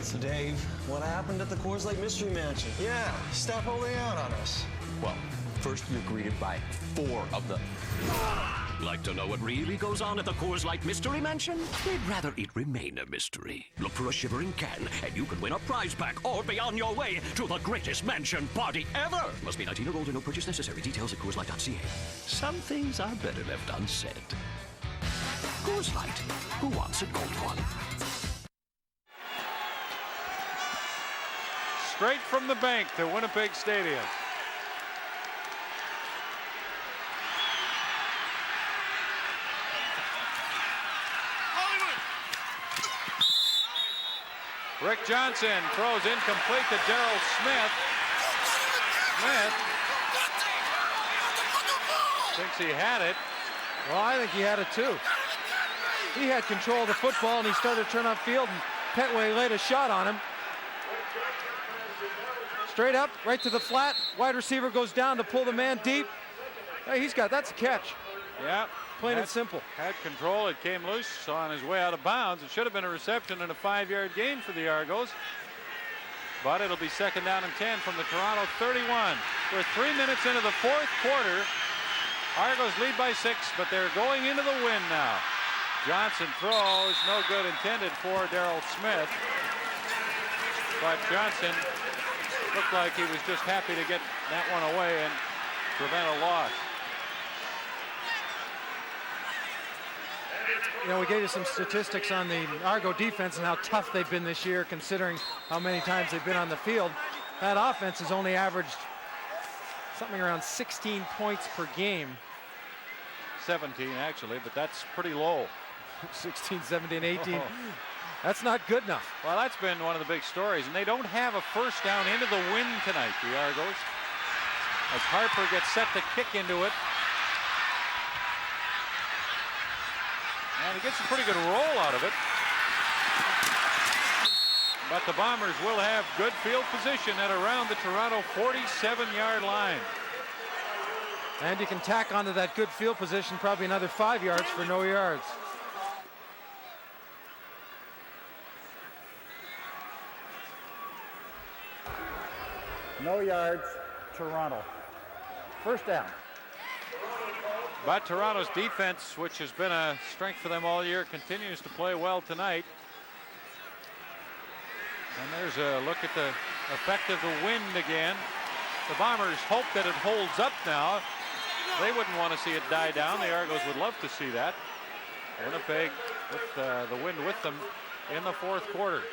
So, Dave, what happened at the Coors Light Mystery Mansion? Yeah, stop holding out on us. Well, first you're greeted by 4 of them. Like to know what really goes on at the Coors Light Mystery Mansion? We'd rather it remain a mystery. Look for a shivering can, and you can win a prize pack or be on your way to the greatest mansion party ever. Must be 19 or older, no purchase necessary. Details at CoorsLight.ca. Some things are better left unsaid. Coors Light. Who wants a cold one? Straight from the bank to Winnipeg Stadium. Rick Johnson throws incomplete to Darrell Smith. Smith thinks he had it. Well, I think he had it too. He had control of the football and he started to turn upfield, and Petway laid a shot on him. Straight up, right to the flat. Wide receiver goes down to pull the man deep. Hey, that's a catch. Yeah. Plain and simple. Had control. It came loose on his way out of bounds. It should have been a reception and a 5-yard gain for the Argos. But it'll be second down and 10 from the Toronto 31. We're 3 minutes into the fourth quarter. Argos lead by 6, but they're going into the win now. Johnson throws, no good intended for Darrell Smith. But Johnson looked like he was just happy to get that one away and prevent a loss. You know, we gave you some statistics on the Argo defense and how tough they've been this year, considering how many times they've been on the field. That offense has only averaged something around 16 points per game. 17 actually, but that's pretty low. 16, 17, 18. That's not good enough. Well, that's been one of the big stories, and they don't have a first down into the win tonight, the Argos. As Harper gets set to kick into it. And he gets a pretty good roll out of it. But the Bombers will have good field position at around the Toronto 47-yard line. And you can tack onto that good field position probably another 5 yards for no yards. No yards, Toronto. First down. But Toronto's defense, which has been a strength for them all year, continues to play well tonight. And there's a look at the effect of the wind again. The Bombers hope that it holds up now. They wouldn't want to see it die down. The Argos would love to see that. Winnipeg with the wind with them in the fourth quarter.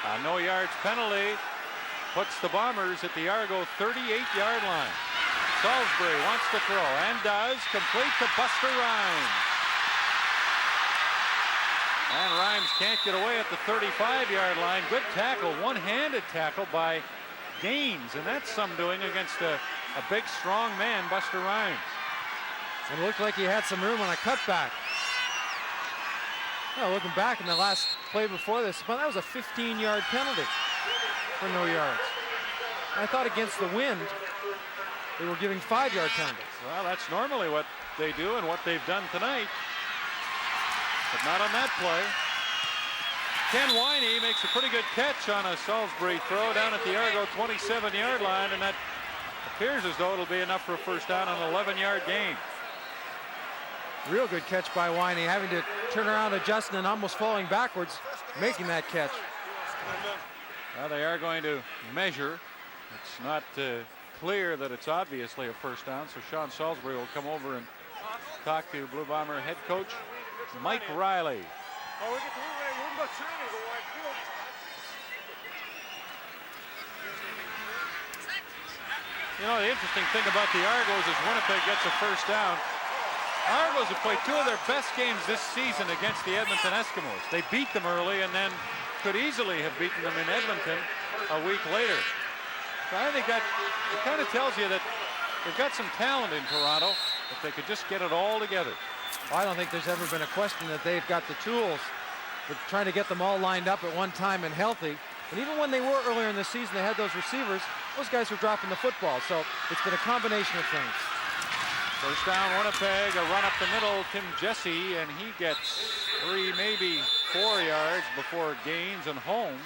A no yards penalty puts the Bombers at the Argo 38-yard line. Salisbury wants to throw and does, complete to Buster Rhymes. And Rhymes can't get away at the 35-yard line. Good tackle, one-handed tackle by Gaines, and that's some doing against a big, strong man, Buster Rhymes. And it looked like he had some room on a cutback. Well, looking back in the last play before this, but that was a 15-yard penalty for no yards. I thought against the wind, they were giving 5-yard penalties. Well, that's normally what they do and what they've done tonight, but not on that play. Ken Winey makes a pretty good catch on a Salisbury throw down at the Argo 27-yard line, and that appears as though it'll be enough for a first down on an 11-yard gain. Real good catch by Winey, having to turn around, adjusting, and almost falling backwards, making that catch. Well, they are going to measure. It's not clear that it's obviously a first down, so Sean Salisbury will come over and talk to Blue Bomber head coach Mike Riley. You know, the interesting thing about the Argos is Winnipeg gets a first down. Argos have played 2 of their best games this season against the Edmonton Eskimos. They beat them early and then could easily have beaten them in Edmonton a week later. So I think that it kind of tells you that they've got some talent in Toronto, if they could just get it all together. Well, I don't think there's ever been a question that they've got the tools, but trying to get them all lined up at one time and healthy. And even when they were earlier in the season, they had those receivers. Those guys were dropping the football, so it's been a combination of things. First down, Winnipeg, a run up the middle, Tim Jesse, and he gets 3, maybe 4 yards before Gaines and Holmes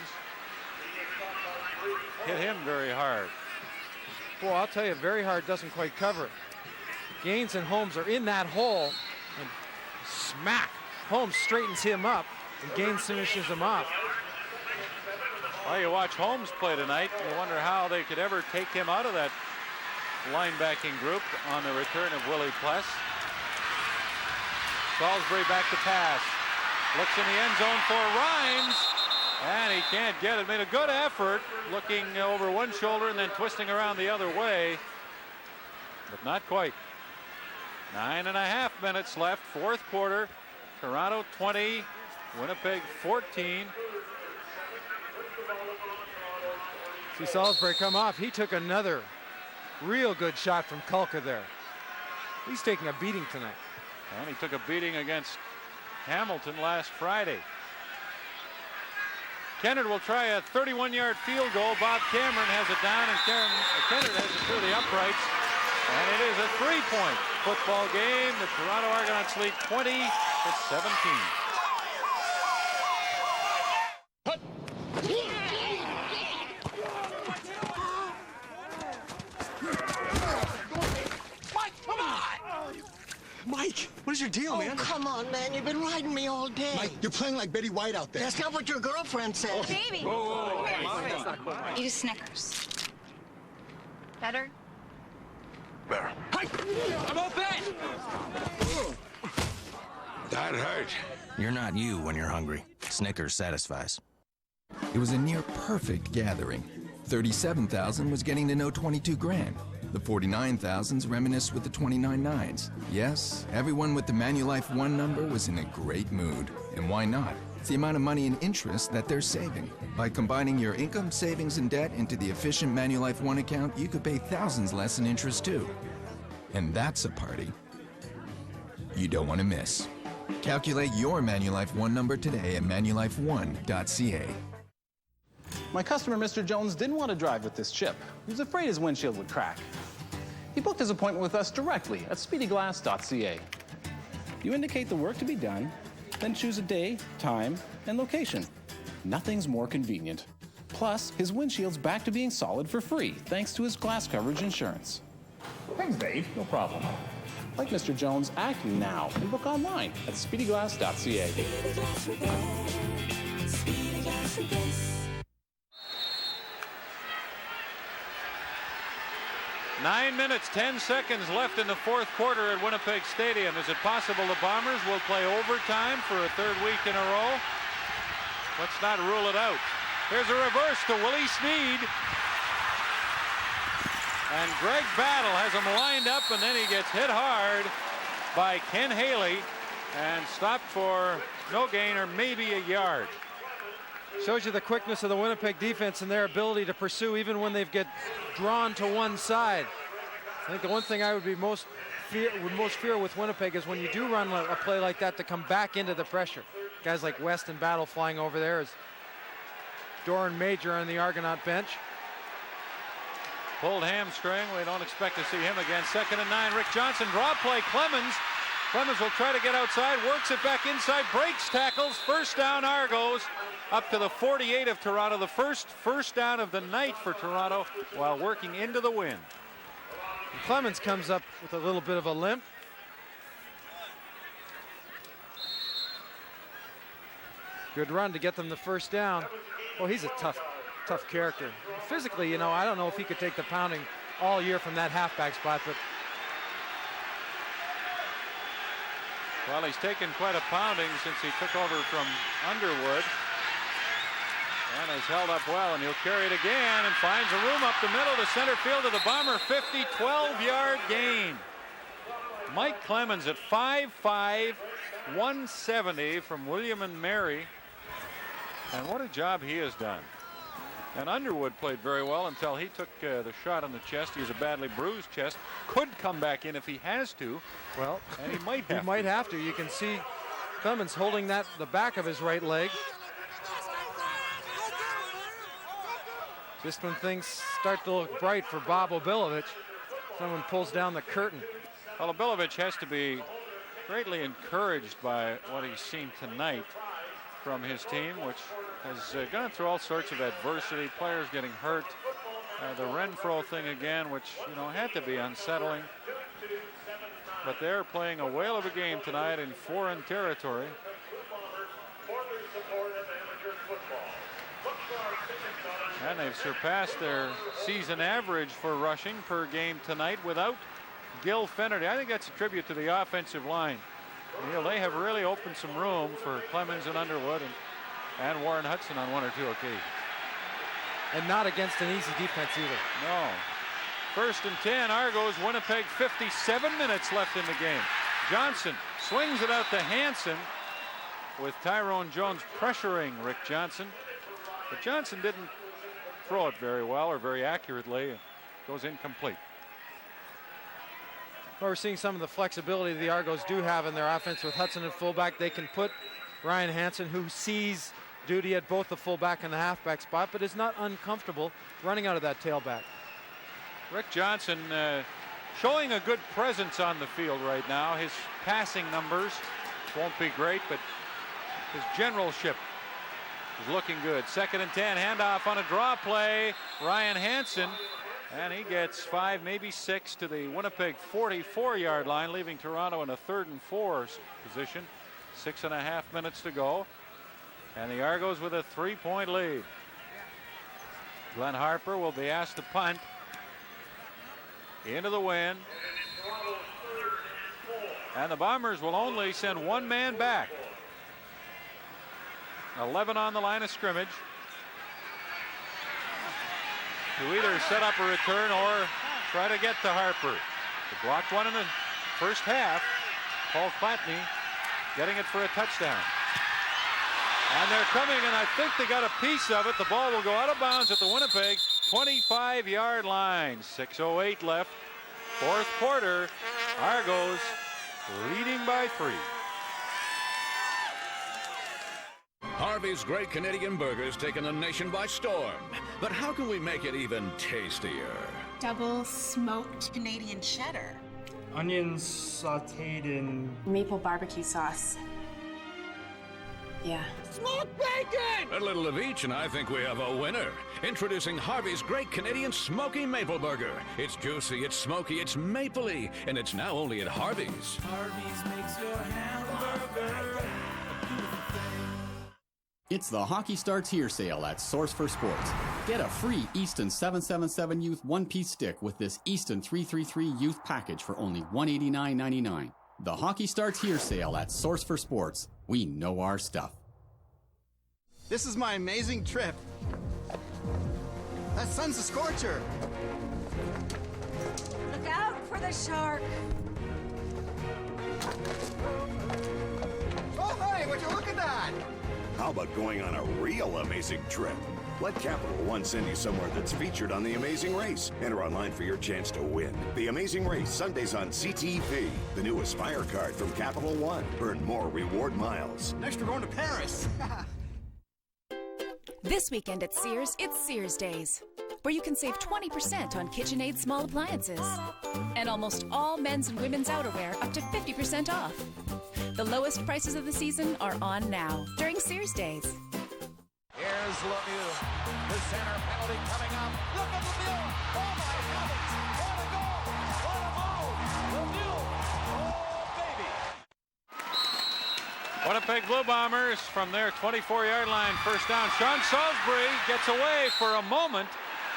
hit him very hard. Boy, I'll tell you, very hard doesn't quite cover it. Gaines and Holmes are in that hole, and smack. Holmes straightens him up, and Gaines finishes him off. Well, you watch Holmes play tonight, you wonder how they could ever take him out of that linebacking group on the return of Willie Pless. Salisbury back to pass. Looks in the end zone for Rhymes, and he can't get it. Made a good effort looking over one shoulder and then twisting around the other way, but not quite. 9.5 minutes left, fourth quarter. Toronto 20, Winnipeg 14. See Salisbury come off. He took another real good shot from Kulka there. He's taking a beating tonight. And he took a beating against Hamilton last Friday. Kennard will try a 31-yard field goal. Bob Cameron has it down, and Kennard has it through the uprights. And it is a 3-point football game. The Toronto Argonauts lead 20-17. Mike, what is your deal, man? Oh, come on, man. You've been riding me all day. Mike, you're playing like Betty White out there. That's not what your girlfriend said. Baby. Whoa. Eat a Snickers. Better? Better. I'm all bet! That hurt. You're not you when you're hungry. Snickers satisfies. It was a near perfect gathering. 37,000 was getting to know 22 grand. The 49,000s reminisced with the 29 nines. Yes, everyone with the Manulife One number was in a great mood. And why not? It's the amount of money and interest that they're saving. By combining your income, savings, and debt into the efficient Manulife One account, you could pay thousands less in interest too. And that's a party you don't want to miss. Calculate your Manulife One number today at manulifeone.ca. My customer, Mr. Jones, didn't want to drive with this chip. He was afraid his windshield would crack. He booked his appointment with us directly at speedyglass.ca. You indicate the work to be done, then choose a day, time, and location. Nothing's more convenient. Plus, his windshield's back to being solid for free, thanks to his glass coverage insurance. Thanks, Dave. No problem. Like Mr. Jones, act now and book online at speedyglass.ca. 9 minutes, 10 seconds left in the fourth quarter at Winnipeg Stadium. Is it possible the Bombers will play overtime for a third week in a row? Let's not rule it out. Here's a reverse to Willie Sneed. And Greg Battle has him lined up, and then he gets hit hard by Ken Haley and stopped for no gain or maybe a yard. Shows you the quickness of the Winnipeg defense and their ability to pursue even when they get drawn to one side. I think the one thing I would most fear with Winnipeg is when you do run a play like that to come back into the pressure. Guys like West and Battle flying over there. As Doran Major on the Argonaut bench. Pulled hamstring. We don't expect to see him again. 2nd and 9. Rick Johnson, draw play. Clemens will try to get outside, works it back inside, breaks tackles, first down Argos, up to the 48 of Toronto. The first down of the night for Toronto while working into the wind. And Clemens comes up with a little bit of a limp. Good run to get them the first down. Well, he's a tough character. Physically, you know, I don't know if he could take the pounding all year from that halfback spot, but well, he's taken quite a pounding since he took over from Underwood and has held up well, and he'll carry it again and finds a room up the middle to center field of the Bomber 50, 12-yard gain. Mike Clemens at 5'5", 170 from William and Mary, and what a job he has done. And Underwood played very well until he took the shot on the chest. He has a badly bruised chest. Could come back in if he has to. Well, and he might have. He might have to. You can see Clemens holding the back of his right leg. Just when things start to look bright for Bob Obilovich, someone pulls down the curtain. Well, Obilovich has to be greatly encouraged by what he's seen tonight from his team, which has gone through all sorts of adversity, players getting hurt, the Renfro thing again, which, you know, had to be unsettling. But they're playing a whale of a game tonight in foreign territory. And they've surpassed their season average for rushing per game tonight without Gil Fennerty. I think that's a tribute to the offensive line. Neil, they have really opened some room for Clemens and Underwood and Warren Hudson on 1 or 2 occasions. And not against an easy defense either. No. 1st and 10, Argos, Winnipeg, 57 minutes left in the game. Johnson swings it out to Hansen with Tyrone Jones pressuring Rick Johnson. But Johnson didn't throw it very well or very accurately. It goes incomplete. Well, we're seeing some of the flexibility the Argos do have in their offense with Hudson at fullback. They can put Ryan Hansen, who sees duty at both the fullback and the halfback spot, but is not uncomfortable running out of that tailback. Rick Johnson showing a good presence on the field right now. His passing numbers won't be great, but his generalship is looking good. 2nd and 10, handoff on a draw play. Ryan Hansen, and he gets 5, maybe 6 to the Winnipeg 44-yard line, leaving Toronto in a 3rd and 4 position. 6.5 minutes to go, and the Argos with a 3-point lead. Glenn Harper will be asked to punt into the wind, and the Bombers will only send 1 man back. 11 on the line of scrimmage to either set up a return or try to get to Harper. They blocked one in the first half. Paul Platney getting it for a touchdown. And they're coming, and I think they got a piece of it. The ball will go out of bounds at the Winnipeg 25-yard line. 6:08 left. 4th quarter. Argos leading by 3. Harvey's Great Canadian Burgers taking the nation by storm. But how can we make it even tastier? Double smoked Canadian cheddar. Onions sauteed in maple barbecue sauce. Yeah. Smoked bacon! A little of each, and I think we have a winner. Introducing Harvey's Great Canadian Smoky Maple Burger. It's juicy, it's smoky, it's mapley, and it's now only at Harvey's. Harvey's makes your hamburger. It's the Hockey Starts Here sale at Source for Sports. Get a free Easton 777 Youth one-piece stick with this Easton 333 Youth package for only $189.99. The Hockey Starts Here sale at Source for Sports. We know our stuff. This is my amazing trip. That sun's a scorcher. Look out for the shark. Oh, hey, would you look at that? How about going on a real amazing trip? Let Capital One send you somewhere that's featured on The Amazing Race. Enter online for your chance to win. The Amazing Race, Sundays on CTV. The new Aspire card from Capital One. Earn more reward miles. Next, we're going to Paris. This weekend at Sears, it's Sears Days, where you can save 20% on KitchenAid small appliances. And almost all men's and women's outerwear up to 50% off. The lowest prices of the season are on now during Sears Days. Here's Lemieux. The center penalty coming up. Look at Lemieux. Oh my heavens. What a goal. What a move. Lemieux. Oh baby. Winnipeg Blue Bombers from their 24-yard line, first down. Sean Salisbury gets away for a moment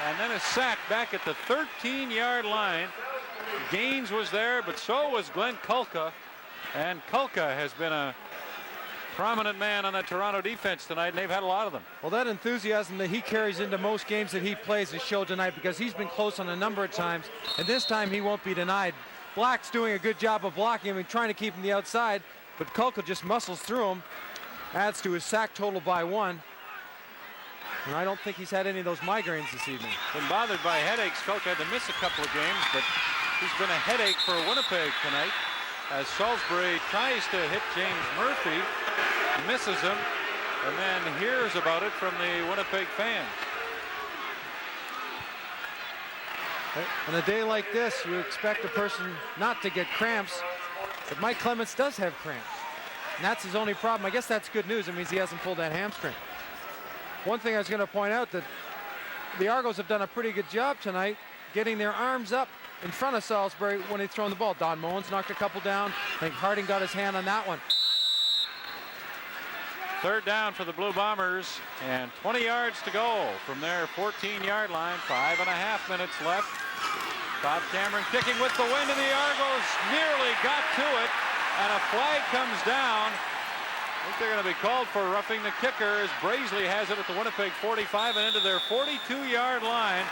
and then is sacked back at the 13-yard line. Gaines was there, but so was Glenn Kulka. And Kulka has been a prominent man on that Toronto defense tonight, and they've had a lot of them. Well, that enthusiasm that he carries into most games that he plays is showed tonight, because he's been close on a number of times, and this time he won't be denied. Black's doing a good job of blocking him and trying to keep him the outside, but Kulka just muscles through him, adds to his sack total by 1. And I don't think he's had any of those migraines this evening. Been bothered by headaches. Kulka had to miss a couple of games, but he's been a headache for Winnipeg tonight, as Salisbury tries to hit James Murphy, misses him, and then hears about it from the Winnipeg fans. On a day like this, you expect a person not to get cramps, but Mike Clements does have cramps, and that's his only problem. I guess that's good news. It means he hasn't pulled that hamstring. One thing I was going to point out, that the Argos have done a pretty good job tonight getting their arms up in front of Salisbury when they've thrown the ball. Don Mullins knocked a couple down. I think Harding got his hand on that one. Third down for the Blue Bombers, and 20 yards to go from their 14-yard line. 5.5 minutes left. Bob Cameron kicking with the wind, and the Argos nearly got to it, and a flag comes down. I think they're going to be called for roughing the kicker, as Brazeley has it at the Winnipeg 45 and into their 42-yard line.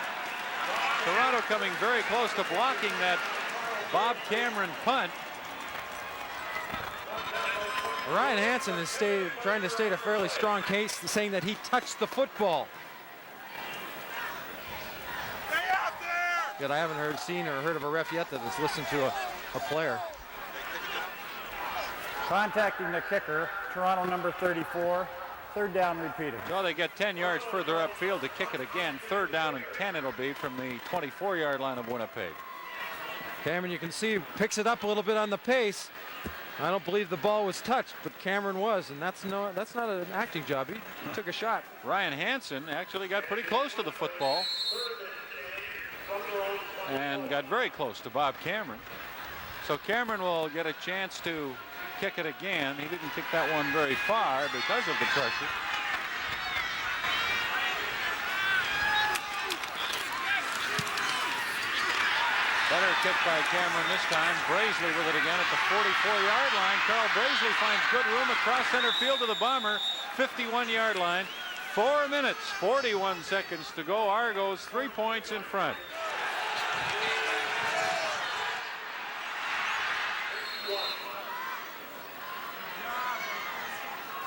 Toronto coming very close to blocking that Bob Cameron punt. Ryan Hansen is trying to state a fairly strong case, saying that he touched the football. Yet I haven't seen or heard of a ref yet that has listened to a player. Contacting the kicker, Toronto number 34. Third down repeated. So they get 10 yards further upfield to kick it again. Third down and 10 it'll be from the 24-yard line of Winnipeg. Cameron, you can see, picks it up a little bit on the pace. I don't believe the ball was touched, but Cameron was, and that's not an acting job. He took a shot. Ryan Hansen actually got pretty close to the football and got very close to Bob Cameron. So Cameron will get a chance to kick it again. He didn't kick that one very far because of the pressure. Better kick by Cameron this time. Brazeley with it again at the 44-yard line. Carl Brazeley finds good room across center field to the Bomber 51-yard line. 4 minutes, 41 seconds to go. Argos 3 points in front.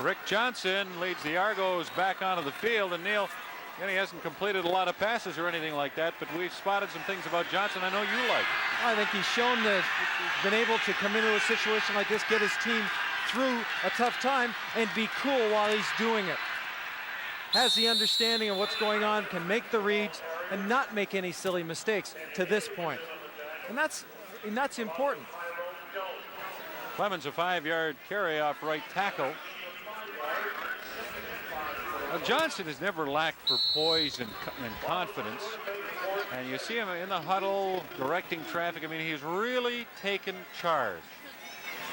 Rick Johnson leads the Argos back onto the field, and Neil, he hasn't completed a lot of passes or anything like that, but we've spotted some things about Johnson I know you like. I think he's shown that he's been able to come into a situation like this, get his team through a tough time, and be cool while he's doing it. Has the understanding of what's going on, can make the reads, and not make any silly mistakes to this point. And that's important. Clemens a 5-yard carry off right tackle. Now, Johnson has never lacked for poise and confidence. And you see him in the huddle, directing traffic. I mean, he's really taken charge.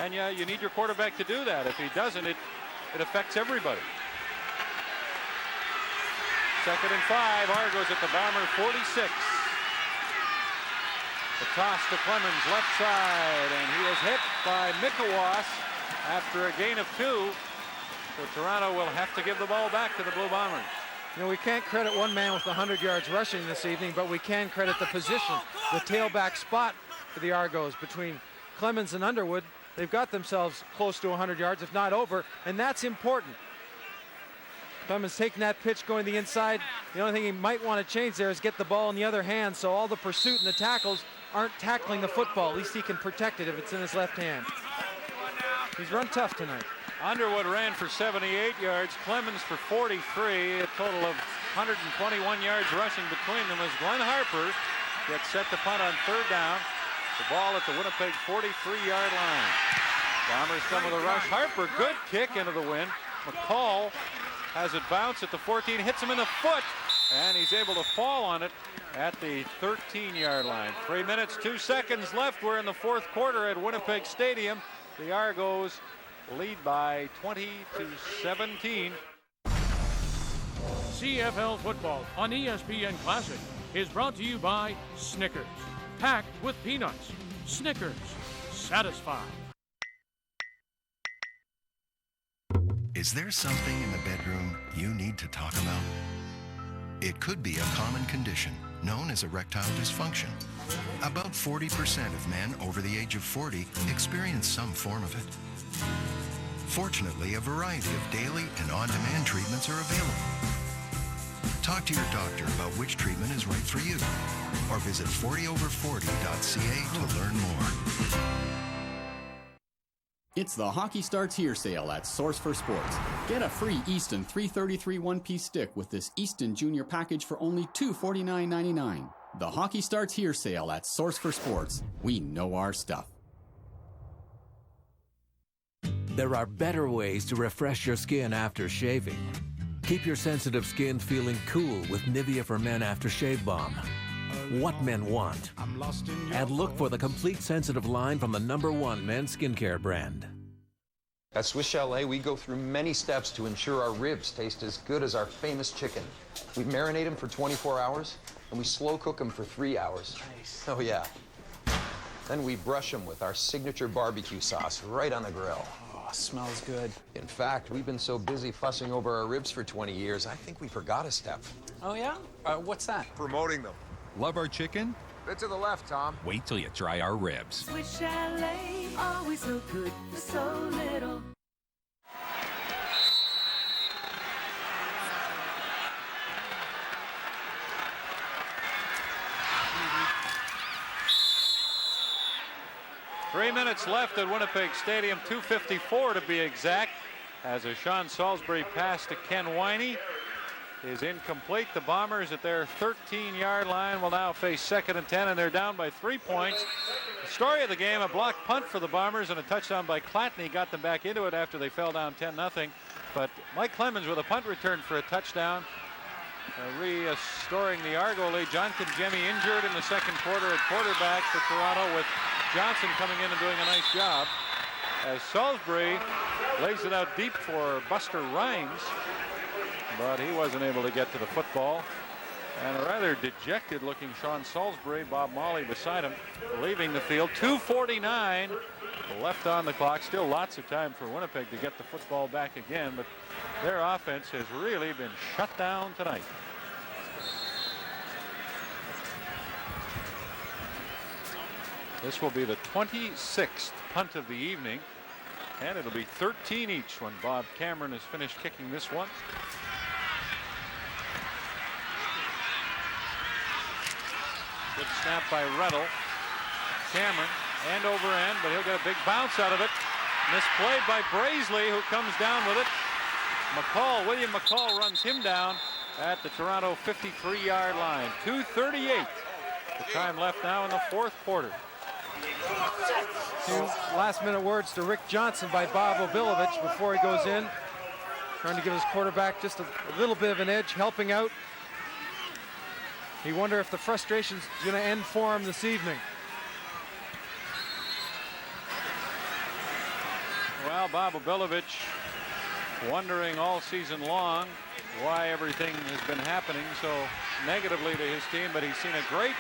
And yeah, you need your quarterback to do that. If he doesn't, it affects everybody. 2nd and 5, Argos at the Bomber 46. The toss to Clemens, left side, and he is hit by Mikowas after a gain of 2. So Toronto will have to give the ball back to the Blue Bombers. You know, we can't credit one man with 100 yards rushing this evening, but we can credit the position, the tailback spot for the Argos between Clemens and Underwood. They've got themselves close to 100 yards, if not over, and that's important. Clemens taking that pitch, going the inside. The only thing he might want to change there is get the ball in the other hand, so all the pursuit and the tackles aren't tackling the football. At least he can protect it if it's in his left hand. He's run tough tonight. Underwood ran for 78 yards, Clemens for 43, a total of 121 yards rushing between them as Glenn Harper gets set to punt on third down. The ball at the Winnipeg 43-yard line. Bombers come with a rush. Harper, good kick into the wind. McCall has it bounce at the 14, hits him in the foot, and he's able to fall on it at the 13-yard line. 3 minutes, 2 seconds left. We're in the fourth quarter at Winnipeg Stadium. The Argos lead by 20-17. CFL football on ESPN Classic is brought to you by Snickers. Packed with peanuts. Snickers. Satisfied. Is there something in the bedroom you need to talk about? It could be a common condition known as erectile dysfunction. About 40% of men over the age of 40 experience some form of it. Fortunately, a variety of daily and on-demand treatments are available. Talk to your doctor about which treatment is right for you, or visit 40over40.ca to learn more. It's the Hockey Starts Here sale at Source for Sports. Get a free Easton 333 one-piece stick with this Easton Junior package for only $249.99. The Hockey Starts Here sale at Source for Sports. We know our stuff. There are better ways to refresh your skin after shaving. Keep your sensitive skin feeling cool with Nivea for Men Aftershave Balm. What men want. And look for the complete sensitive line from the #1 men's skincare brand. At Swiss Chalet, we go through many steps to ensure our ribs taste as good as our famous chicken. We marinate them for 24 hours, and we slow cook them for 3 hours. Nice. Oh, yeah. Then we brush them with our signature barbecue sauce right on the grill. Oh, smells good. In fact, we've been so busy fussing over our ribs for 20 years, I think we forgot a step. Oh, yeah? What's that? Promoting them. Love our chicken? Bit to the left, Tom. Wait till you try our ribs. Swiss Chalet, always so good for so little. Three minutes left at Winnipeg Stadium, 2:54 to be exact, as a Sean Salisbury pass to Ken Winey is incomplete. The Bombers at their 13-yard line will now face 2nd and 10, and they're down by 3 points. The story of the game, a blocked punt for the Bombers and a touchdown by Clatney got them back into it after they fell down 10-0. But Mike Clemens with a punt return for a touchdown, restoring the Argo lead. John Kangemi injured in the second quarter at quarterback for Toronto, with Johnson coming in and doing a nice job, as Salisbury lays it out deep for Buster Rhymes, but he wasn't able to get to the football. And a rather dejected looking Sean Salisbury, Bob Molly beside him, leaving the field. 2:49 left on the clock. Still lots of time for Winnipeg to get the football back again, but their offense has really been shut down tonight. This will be the 26th punt of the evening, and it'll be 13 each when Bob Cameron is finished kicking this one. Good snap by Rettel. Cameron, end over end, but he'll get a big bounce out of it. Misplayed by Brazeley, who comes down with it. William McCall runs him down at the Toronto 53-yard line. 2:38. The time left now in the fourth quarter. Two last-minute words to Rick Johnson by Bob Obilovich before he goes in, trying to give his quarterback just a little bit of an edge, helping out. You wonder if the frustration's going to end for him this evening. Well, Bob Obilovich wondering all season long why everything has been happening so negatively to his team, but he's seen a great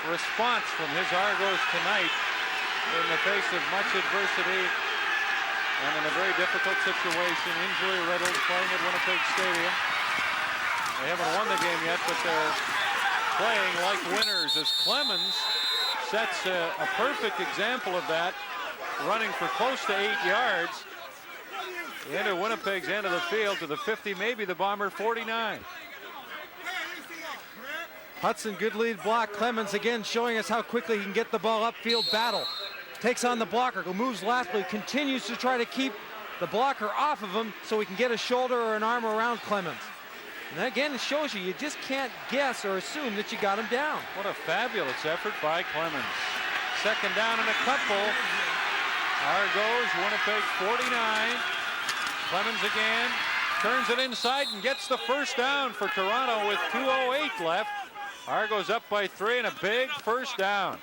response from his Argos tonight in the face of much adversity and in a very difficult situation. Injury-riddled, playing at Winnipeg Stadium. They haven't won the game yet, but they're playing like winners, as Clemens sets a perfect example of that, running for close to 8 yards. into Winnipeg's end of the field to the 50, maybe the Bomber 49. Hudson, good lead block. Clemens again showing us how quickly he can get the ball upfield. Battle takes on the blocker, who moves laterally, continues to try to keep the blocker off of him so he can get a shoulder or an arm around Clemens. And that again, it shows you just can't guess or assume that you got him down. What a fabulous effort by Clemens. Second down and a couple. Argos, Winnipeg 49. Clemens again turns it inside and gets the first down for Toronto with 2:08 left. Argos up by 3 and a big first down.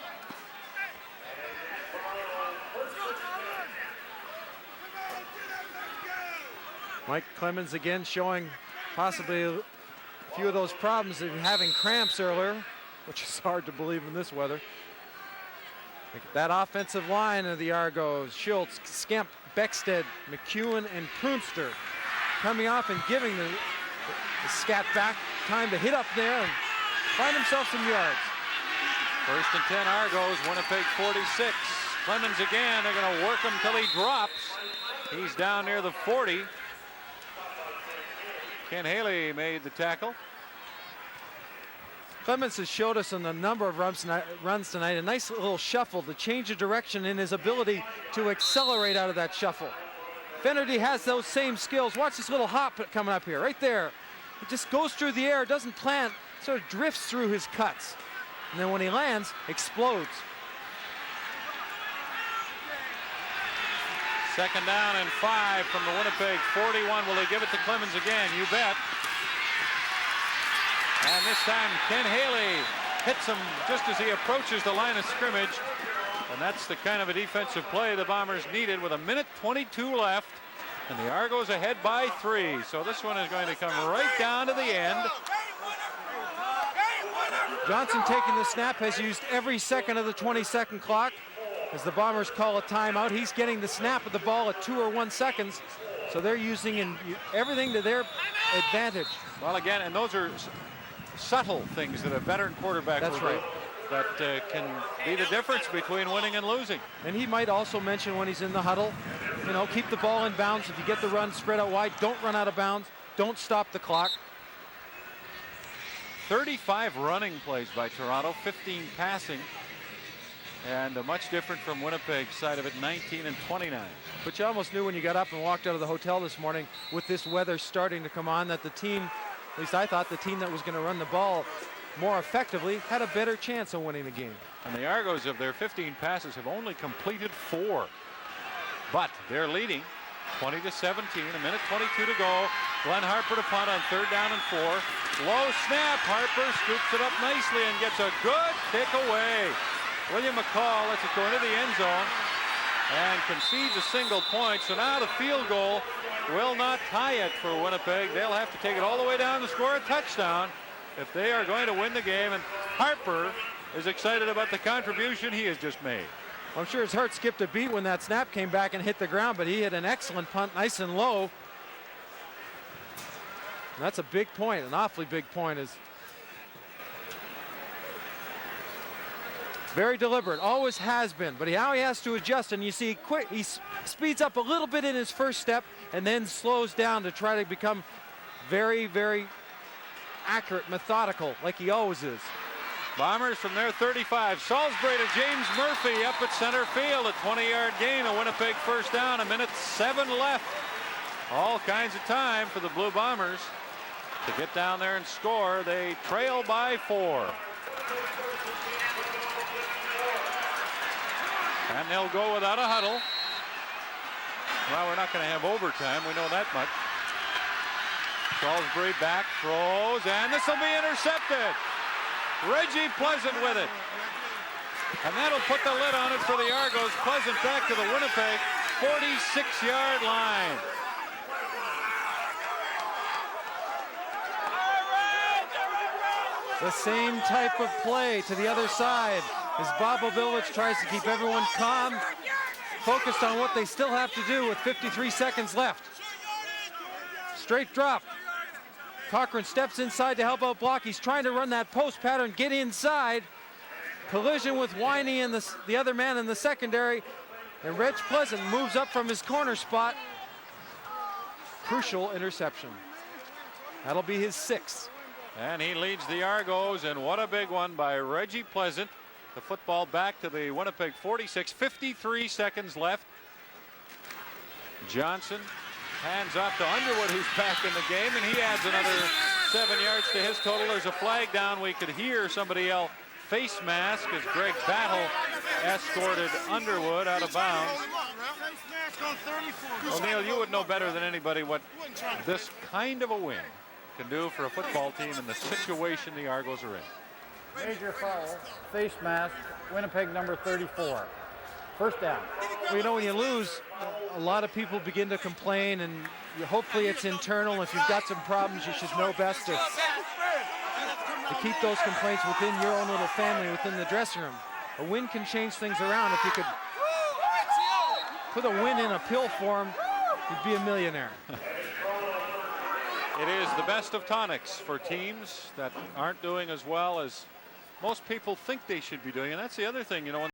Mike Clemens again showing possibly a few of those problems of having cramps earlier, which is hard to believe in this weather. That offensive line of the Argos, Schultz, Skemp, Beckstead, McEwen, and Prunster coming off and giving the scat back time to hit up there and find himself some yards. First and 10 Argos, Winnipeg 46. Clemens again, they're going to work him till he drops. He's down near the 40. Ken Haley made the tackle. Clemens has showed us in a number of runs tonight a nice little shuffle to change the direction in his ability to accelerate out of that shuffle. Finnerty has those same skills. Watch this little hop coming up here, right there. It just goes through the air, doesn't plant, sort of drifts through his cuts. And then when he lands, explodes. Second down and 5 from the Winnipeg 41. Will they give it to Clemens again? You bet. And this time Ken Haley hits him just as he approaches the line of scrimmage. And that's the kind of a defensive play the Bombers needed with 1:22 left. And the Argos ahead by 3. So this one is going to come right down to the end. Johnson taking the snap, has used every second of the 20-second clock. As the Bombers call a timeout, he's getting the snap of the ball at 2 or 1 seconds. So they're using everything to their advantage. Well, again, and those are subtle things that a veteran quarterback will do that can be the difference between winning and losing. And he might also mention when he's in the huddle, you know, keep the ball in bounds. If you get the run spread out wide, don't run out of bounds. Don't stop the clock. 35 running plays by Toronto, 15 passing. And much different from Winnipeg's side of it, 19 and 29. But you almost knew when you got up and walked out of the hotel this morning with this weather starting to come on that the team, at least I thought, the team that was going to run the ball more effectively had a better chance of winning the game. And the Argos, of their 15 passes, have only completed 4. But they're leading 20-17, 1:22 to go. Glenn Harper to punt on 3rd down and 4. Low snap, Harper scoops it up nicely and gets a good kick away. William McCall lets it go into the end zone and concedes a single point. So now the field goal will not tie it for Winnipeg. They'll have to take it all the way down to score a touchdown if they are going to win the game. And Harper is excited about the contribution he has just made. I'm sure his heart skipped a beat when that snap came back and hit the ground, but he hit an excellent punt, nice and low. And that's a big point, an awfully big point. Is very deliberate, always has been, but now he has to adjust, and you see he speeds up a little bit in his first step and then slows down to try to become very, very accurate, methodical, like he always is. Bombers from their 35. Salisbury to James Murphy up at center field. A 20-yard gain, a Winnipeg first down, 1:07 left. All kinds of time for the Blue Bombers to get down there and score. They trail by 4. And they'll go without a huddle. Well, we're not going to have overtime. We know that much. Salisbury back, throws, and this will be intercepted. Reggie Pleasant with it. And that'll put the lid on it for the Argos. Pleasant back to the Winnipeg 46-yard line. The same type of play to the other side as Bobovilich tries to keep everyone calm, focused on what they still have to do with 53 seconds left. Straight drop. Cochran steps inside to help out block. He's trying to run that post pattern, get inside. Collision with Winey and the other man in the secondary. And Reg Pleasant moves up from his corner spot. crucial interception. That'll be his 6th. And he leads the Argos, and what a big one by Reggie Pleasant. The football back to the Winnipeg 46, 53 seconds left. Johnson hands off to Underwood, who's back in the game, and he adds another 7 yards to his total. There's a flag down. We could hear somebody yell face mask as Greg Battle escorted Underwood out of bounds. Well, Neil, you would know better than anybody what this kind of a win can do for a football team in the situation the Argos are in. Major foul, face mask, Winnipeg number 34. First down. Well, you know, when you lose, a lot of people begin to complain, and hopefully it's internal. If you've got some problems, you should know best to keep those complaints within your own little family, within the dressing room. A win can change things around. If you could put a win in a pill form, you'd be a millionaire. It is the best of tonics for teams that aren't doing as well as most people think they should be doing. And that's the other thing, you know,